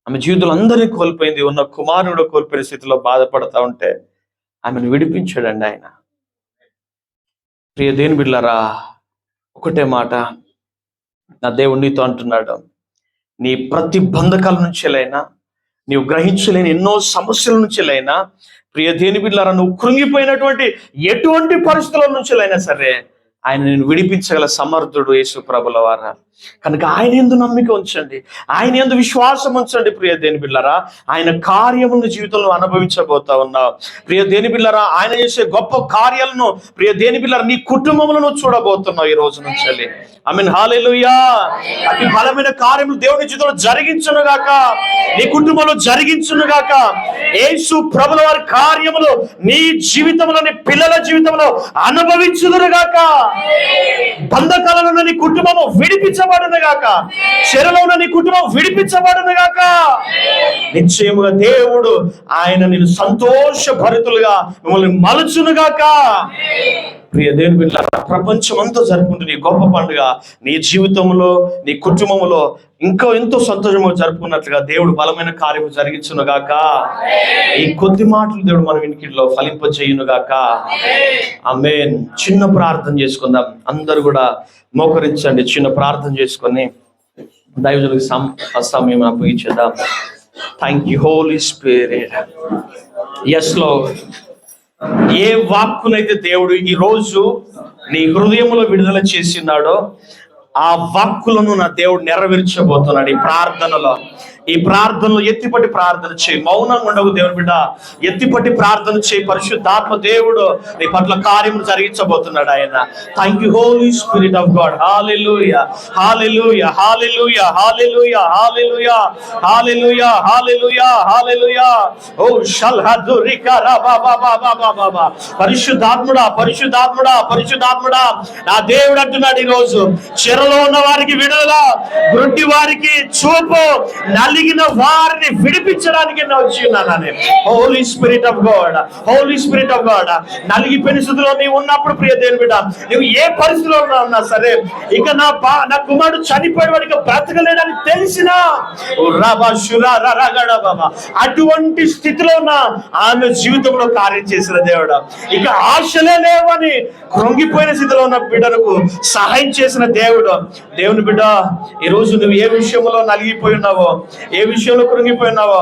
ఆమె జీవితంలో అందరినీ కోల్పోయింది, ఉన్న కుమారుడు కోల్పోయిన స్థితిలో బాధపడతా ఉంటే ఆమెను విడిపించాడండి ఆయన. ప్రియ దేని బిడ్డలారా, ఒకటే మాట నా దేవుడు నీతో అంటున్నాడు, నీ ప్రతి బంధకాల నుంచెలైనా, నీవు గ్రహించలేని ఎన్నో సమస్యల నుంచెలైనా, ప్రియ దేని బిడ్డలారా, నువ్వు కృంగిపోయినటువంటి ఎటువంటి పరిస్థితుల నుంచెలైనా సరే ఆయన నేను విడిపించగల సమర్థుడు యేసు ప్రభుల వారా. కనుక ఆయన యందు నమ్మిక ఉంచండి, ఆయన యందు విశ్వాసం ఉంచండి. ప్రియ దేని బిడ్డలారా, ఆయన కార్యములను జీవితంలో అనుభవించబోతా ఉన్నావు. ప్రియ దేని బిడ్డలారా, ఆయన చేసే గొప్ప కార్యాలను ప్రియ దేని బిడ్డలారా నీ కుటుంబములను చూడబోతున్నావు ఈ రోజు నుంచి. ఆమేన్, హల్లెలూయా. అతి బలమైన కార్యములు దేవుని జీవితంలో జరిగించును గాక, నీ కుటుంబంలో జరిగించును గాక. యేసు ప్రభుల వారి కార్యములు నీ జీవితంలో, నీ పిల్లల జీవితంలో అనుభవించుదురు గాక. బంధకాలలో నీ కుటుంబము విడిపించబడును గాక, చెరలో ఉన్న నీ కుటుంబం విడిపించబడును గాక. నిశ్చయముగా దేవుడు ఆయన నేను సంతోషభరితులుగా మిమ్మల్ని మలుచును గాక. ప్రియ దేవుని బిడ్డలారా, ప్రపంచం అంతా జరుపుకుంటుంది ఈ గొప్ప పండుగ. నీ జీవితంలో, నీ కుటుంబంలో ఇంకా ఎంతో సంతోషంగా జరుపుకున్నట్లుగా దేవుడు బలమైన కార్యము జరిగించును గాక. ఈ కొద్ది మాటలు దేవుడు మన వినికిడిలో ఫలింపజేయును గాక. ఆమేన్. చిన్న ప్రార్థన చేసుకుందాం. అందరూ కూడా మోకరించండి. చిన్న ప్రార్థన చేసుకొని దైవజనులకు సమయం అప్పగించేద్దాం. Thank you holy spirit. Yes lord. ఏ వాక్కునైతే దేవుడు ఈ రోజు నీ హృదయంలో విడుదల చేసినాడో ఆ వాక్కులను నా దేవుడు నెరవేర్చబోతున్నాడు ఈ ప్రార్థనలో. ఈ ప్రార్థనలు ఎత్తిపట్టి ప్రార్థన చేయి, మౌనంగా ఉండవు దేవుని బిడ్డ, ఎత్తిపట్టి ప్రార్థన చేయి. పరిశుద్ధాత్మ దేవుడు నీ పట్ల కార్యము జరిగించబోతున్నాడు ఆయన. Thank you holy spirit of God. హల్లెలూయా హల్లెలూయా హల్లెలూయా హల్లెలూయా హల్లెలూయా హల్లెలూయా హల్లెలూయా హల్లెలూయా. ఓ షల్హదురికా బాబా. పరిశుద్ధాత్ముడా పరిశుద్ధాత్ముడా పరిశుద్ధాత్ముడా, నా దేవుడు అంటున్నాడు ఈరోజు, చెరలో ఉన్న వారికి విడుదల, గుడ్డి వారికి చూపు, నలిగిన వారిని విడిపించడానికి వచ్చి ఉన్నానని. Holy spirit of God, holy spirit of God. నలిగిపోయిన స్థితిలో నీవు ఉన్నప్పుడు ప్రియ దేవుని బిడ్డ, నువ్వు ఏ పరిస్థితిలో ఉన్నా సరే, ఇక నా కుమారుడు చనిపోయిన వాడికి బ్రతకలేడని తెలిసినా అటువంటి స్థితిలో ఉన్న ఆమె జీవితంలో కార్యం చేసిన దేవుడు, ఇక ఆశలే లేవని కృంగిపోయిన స్థితిలో ఉన్న బిడ్డలకు సహాయం చేసిన దేవుడు. దేవుని బిడ్డ, ఈరోజు నువ్వు ఏ విషయంలో నలిగిపోయి ఉన్నావో, ఏ విషయంలో కృంగిపోయినావో,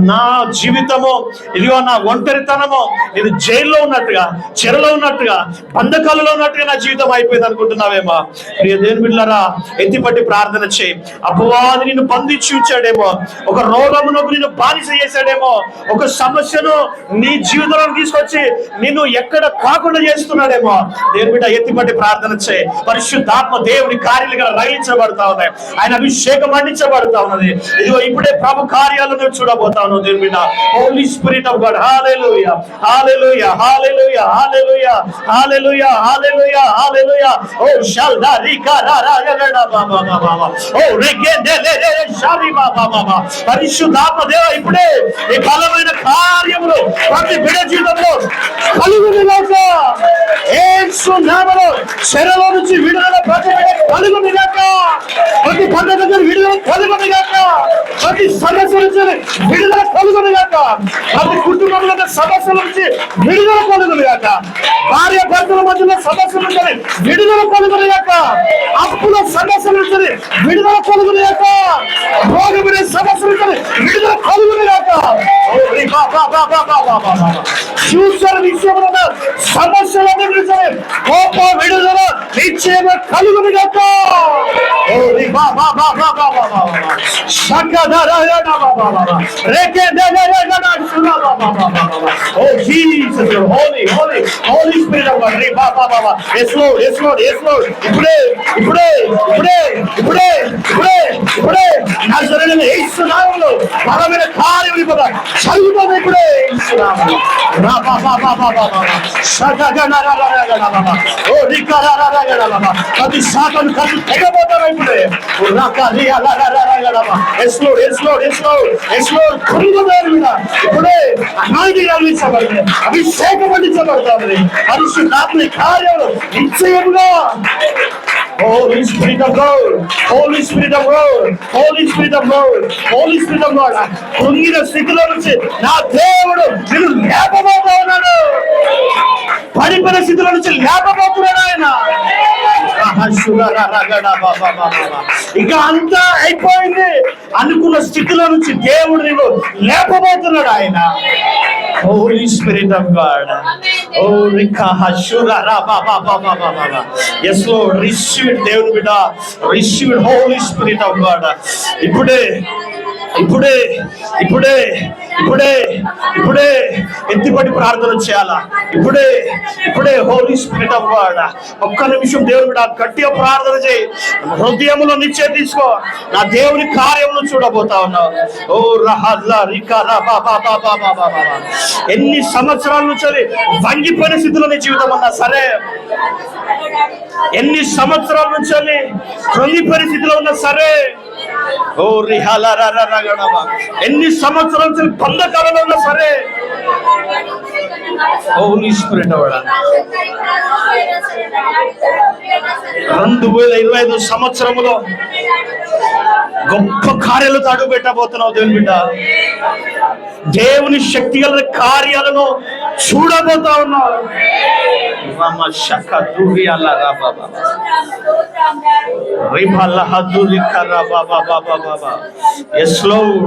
నా జీవితము ఇదిగో నా ఒంటరితనము, నేను జైల్లో ఉన్నట్టుగా, చెరలో ఉన్నట్టుగా, బంధకాలలో ఉన్నట్టుగా నా జీవితం అయిపోయింది అనుకుంటున్నావేమో. ప్రియ దేవుని బిడ్డలారా, ఎత్తిపట్టి ప్రార్థన చేయి. అపవాది నిన్ను బంధించి ఉంచాడేమో, ఒక రోగమునకు నిన్ను బానిస చేశాడేమో, ఒక సమస్యను నీ జీవితంలో తీసుకొచ్చి నిన్ను ఎక్కడ కాకుండా చేస్తున్నాడేమో. దేవుని బిడ్డ, ఎత్తిపట్టి ప్రార్థన చేయి. పరిశుద్ధాత్మ దేవుని కార్యాలుగా రగిలించబడతా ఉన్నాయి, ఆయన అభిషేకం మండించబడతా ఉన్నది. ఇదిగో ఇప్పుడే ప్రభు కార్యాలను చూడబోతా ఉన్నావు. దేవుని బిడ్డ, హోలీ స్పిరిట్ ఆఫ్ గాడ్. హల్లెలూయా హల్లెలూయా హల్లెలూయా హల్లెలూయా హల్లెలూయా హల్లెలూయా హల్లెలూయా. ఓ షల్దారికా రారాగడా బాబా బాబా. ఓ రెగెండెలె షారి బాబా బాబా. పరిశుద్ధాత్మ దేవ, ఇప్పుడే ఈ బలమైన కార్యములు ప్రతి బిడ్డ జీవితంలో కలుగునిగాక. యేసు నామములో చెరలో నుంచి విడుదల ప్రతి బిడ్డ కలుగునిగాక. ప్రతి బంధకం నుంచి విడుదల కలుగునిగాక. ప్రతి సమస్య నుంచి విడుదల కలుగునిగాక. ప్రతి కుటుంబంలో సమస్యల నుంచి విడుదల కలుగునిగాక. భార్య భర్తల మధ్యలో సమస్యల నుంచి విడుదల కలుగునిగాక. అప్పుల సమస్యల నుంచి విడుదల కలుగునిగాక. రోగమైన సమస్యల నుంచి విడుదల కలుగునిగాక. ఫ్యూచర్ విషయంలో సమస్యలన్నీ గొప్ప విడుదల నిశ్చయంగా కలుగునిగాక. Oh Jesus, holy, holy, holy spirit of God. Yes Lord, yes Lord, yes Lord. ఇప్పుడే నజరేయుడైన యేసు నామములో బలమైన కార్యములు జరుగుతుంది. ఇప్పుడే యేసు నామములో ప్రతి శాఖను కట్టు తెగబోతారు. ఇప్పుడే ఇప్పుడే అనాది కలిగించబడింది, అభిషేకం పండించబడుతుంది. పరిశుద్ధాత్మ కార్యాలు నిశ్చయముగా. Holy Spirit of God, Holy Spirit of God, Holy Spirit of God, Holy Spirit of God. కృంగిన స్థితిలో నుంచి నా దేవుడు నిన్ను లేపబోతా ఉన్నాడు. పడిపోయిన స్థితిలో నుంచి లేపబోతున్నాడు ఆయన. ఇక అంతా అయిపోయింది అనుకున్న స్థితిలో నుంచి దేవుడు నిన్ను లేపబోతున్నాడు ఆయన. Holy Spirit of God. Oh, yes Lord, receive it, దేవుని బిడ్డ, receive it, Holy Spirit of God. ఇప్పుడే ఎత్తిపడి ప్రార్థన చేయాలా. ఇప్పుడే హోలీ స్పిరిట్ ఆఫ్ గాడ్. ఒక్క నిమిషం దేవుని బిడ్డ గట్టిగా ప్రార్థన చేయి. హృదయంలో నిశ్చయం తీసుకో. నా దేవుని కార్యములు చూడబోతా ఉన్నావు. ఓ రహల్లా రికా రబా బాబా బాబా బాబా. ఎన్ని సంవత్సరాల నుంచి వంగిపోయిన స్థితిలో నీ జీవితం ఉన్నా సరే, ఎన్ని సంవత్సరాల నుంచి కృంగిపోయిన స్థితిలో ఉన్నా సరే, ఓ రిహాలరారగడబా, ఎన్ని సంవత్సరాల నుంచి బంధకాలలో ఉన్నా సరే, హోలీ స్పిరిట్ ఆఫ్ గాడ్ 2025 సంవత్సరములో గొప్ప కార్యాలతో అడుగు పెట్టబోతున్నావు దేవుని బిడ్డ. దేవుని శక్తి గల కార్యాలను చూడబోతా ఉన్నావు. రమ శక దూరి అలా రా బాబా రిబల్ల హదురి కరా బాబా బాబా బాబా. Yes lord,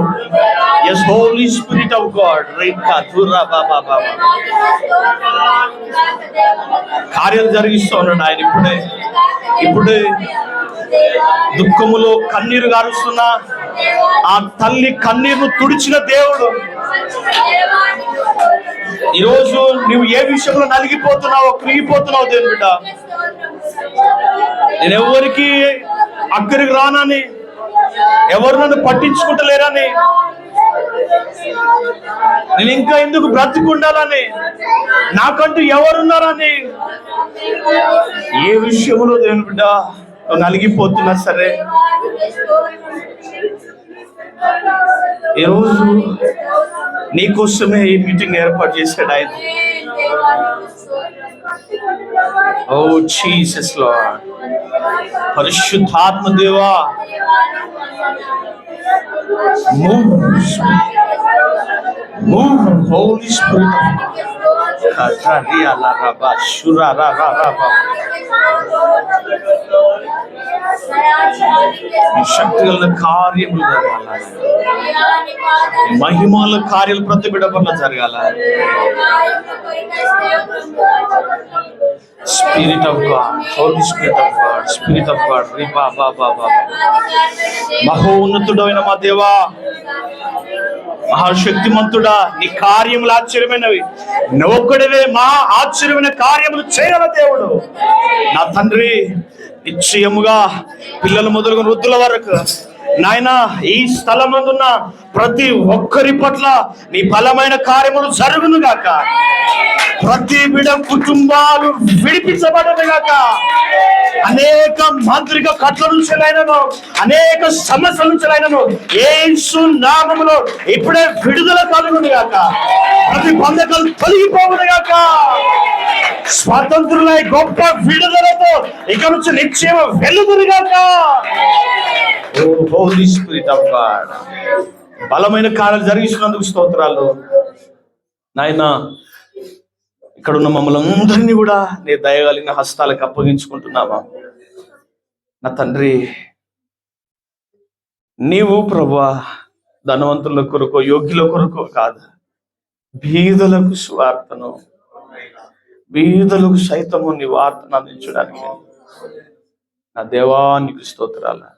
yes holy spirit of God. రికా దురా బాబా బాబా. కార్యాలు జరిగిస్తూ ఉన్నాడు ఆయన ఇప్పుడే దుఃఖములో కన్నీరు గారుస్తున్నా ఆ తల్లి కన్నీరును తుడిచిన దేవుడు. ఈరోజు నువ్వు ఏ విషయంలో నలిగిపోతున్నావో, కృంగిపోతున్నావు దేవుని బిడ్డ, నేను ఎవరికి అక్కడికి రానని, ఎవరు నన్ను పట్టించుకుంటలేరని, నేను ఇంకా ఎందుకు బ్రతికుండాలని, నాకంటూ ఎవరున్నారని, ఏ విషయంలో దేవుని బిడ్డ నువ్వు నలిగిపోతున్నా సరే, ఈరోజు నీకోసమే ఈ మీటింగ్ ఏర్పాటు చేశాడు ఆయన. ఓ జీసస్ లార్డ్, పరిశుద్ధాత్మ దేవా, move Holy Spirit of God. Kataria la raba shura ra ra raba. ఈ శక్తిగల కార్యములు జరగాల, మహిమల కార్యాలు ప్రతి బిడ్డ పట్ల జరగాల. Spirit of God, Holy Spirit of God, Spirit of God. రిబా బాబా బాబా. మహోన్నతుడైన మా దేవా, మహాశక్తిమంతుడా, నీ కార్యములు ఆశ్చర్యమైనవి. నువ్వొక్కడివే మా ఆశ్చర్యమైన కార్యములు చేయగల దేవుడు. నా తండ్రి, నిశ్చయముగా పిల్లలు మొదలుగా వృద్ధుల వరకు నాయన ఈ స్థలమందున్న ప్రతి ఒక్కరి పట్ల నీ బలమైన కార్యములు జరుగును గాక. ప్రతి బిడ్డ కుటుంబాలు విడిపించబడను గాక. అనేక మాంత్రిక కట్ల నుంచి అయినను, అనేక సమస్యల నుంచి అయినను యేసు నామములో ఇప్పుడే విడుదల కలుగును గాక. ప్రతి బంధకాలు తొలగిపోవును గాక. స్వాతంత్రులై గొప్ప విడుదలతో ఇక నుంచి నిశ్చయం వెలుగును గాక. ఓ హోలీ స్పిరిట్ ఆఫ్ గాడ్, బలమైన కార్యాలు జరిగిస్తున్నందుకు స్తోత్రాలు నాయన. ఇక్కడ ఉన్న మమ్మల్ని అందరినీ కూడా నీ దయగలిగిన హస్తాలకు అప్పగించుకుంటున్నావా నా తండ్రి. నీవు ప్రభువా ధనవంతుల కొరకు, యోగ్యుల కొరకు కాదు, బీదలకు స్వార్థను, బీదలకు సైతము నీ వార్తను అందించడానికి నా దేవా నీకు స్తోత్రాలు.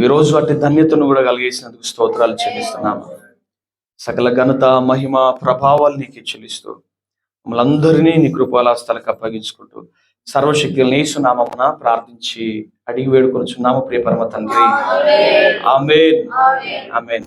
ఈరోజు వాటి ధన్యతను కూడా కలిగేసినందుకు స్తోత్రాలు చెల్లిస్తున్నాము. సకల ఘనత, మహిమ, ప్రభావాలు నీకు చెల్లిస్తూ మమ్మల్ని అందరినీ నీ కృపాలాస్తాలకు అప్పగించుకుంటూ సర్వశక్తులను యేసు నామమున ప్రార్థించి అడిగి వేడుకొనుచున్నాము ప్రియ పరమ తండ్రి. ఆమేన్, ఆమేన్.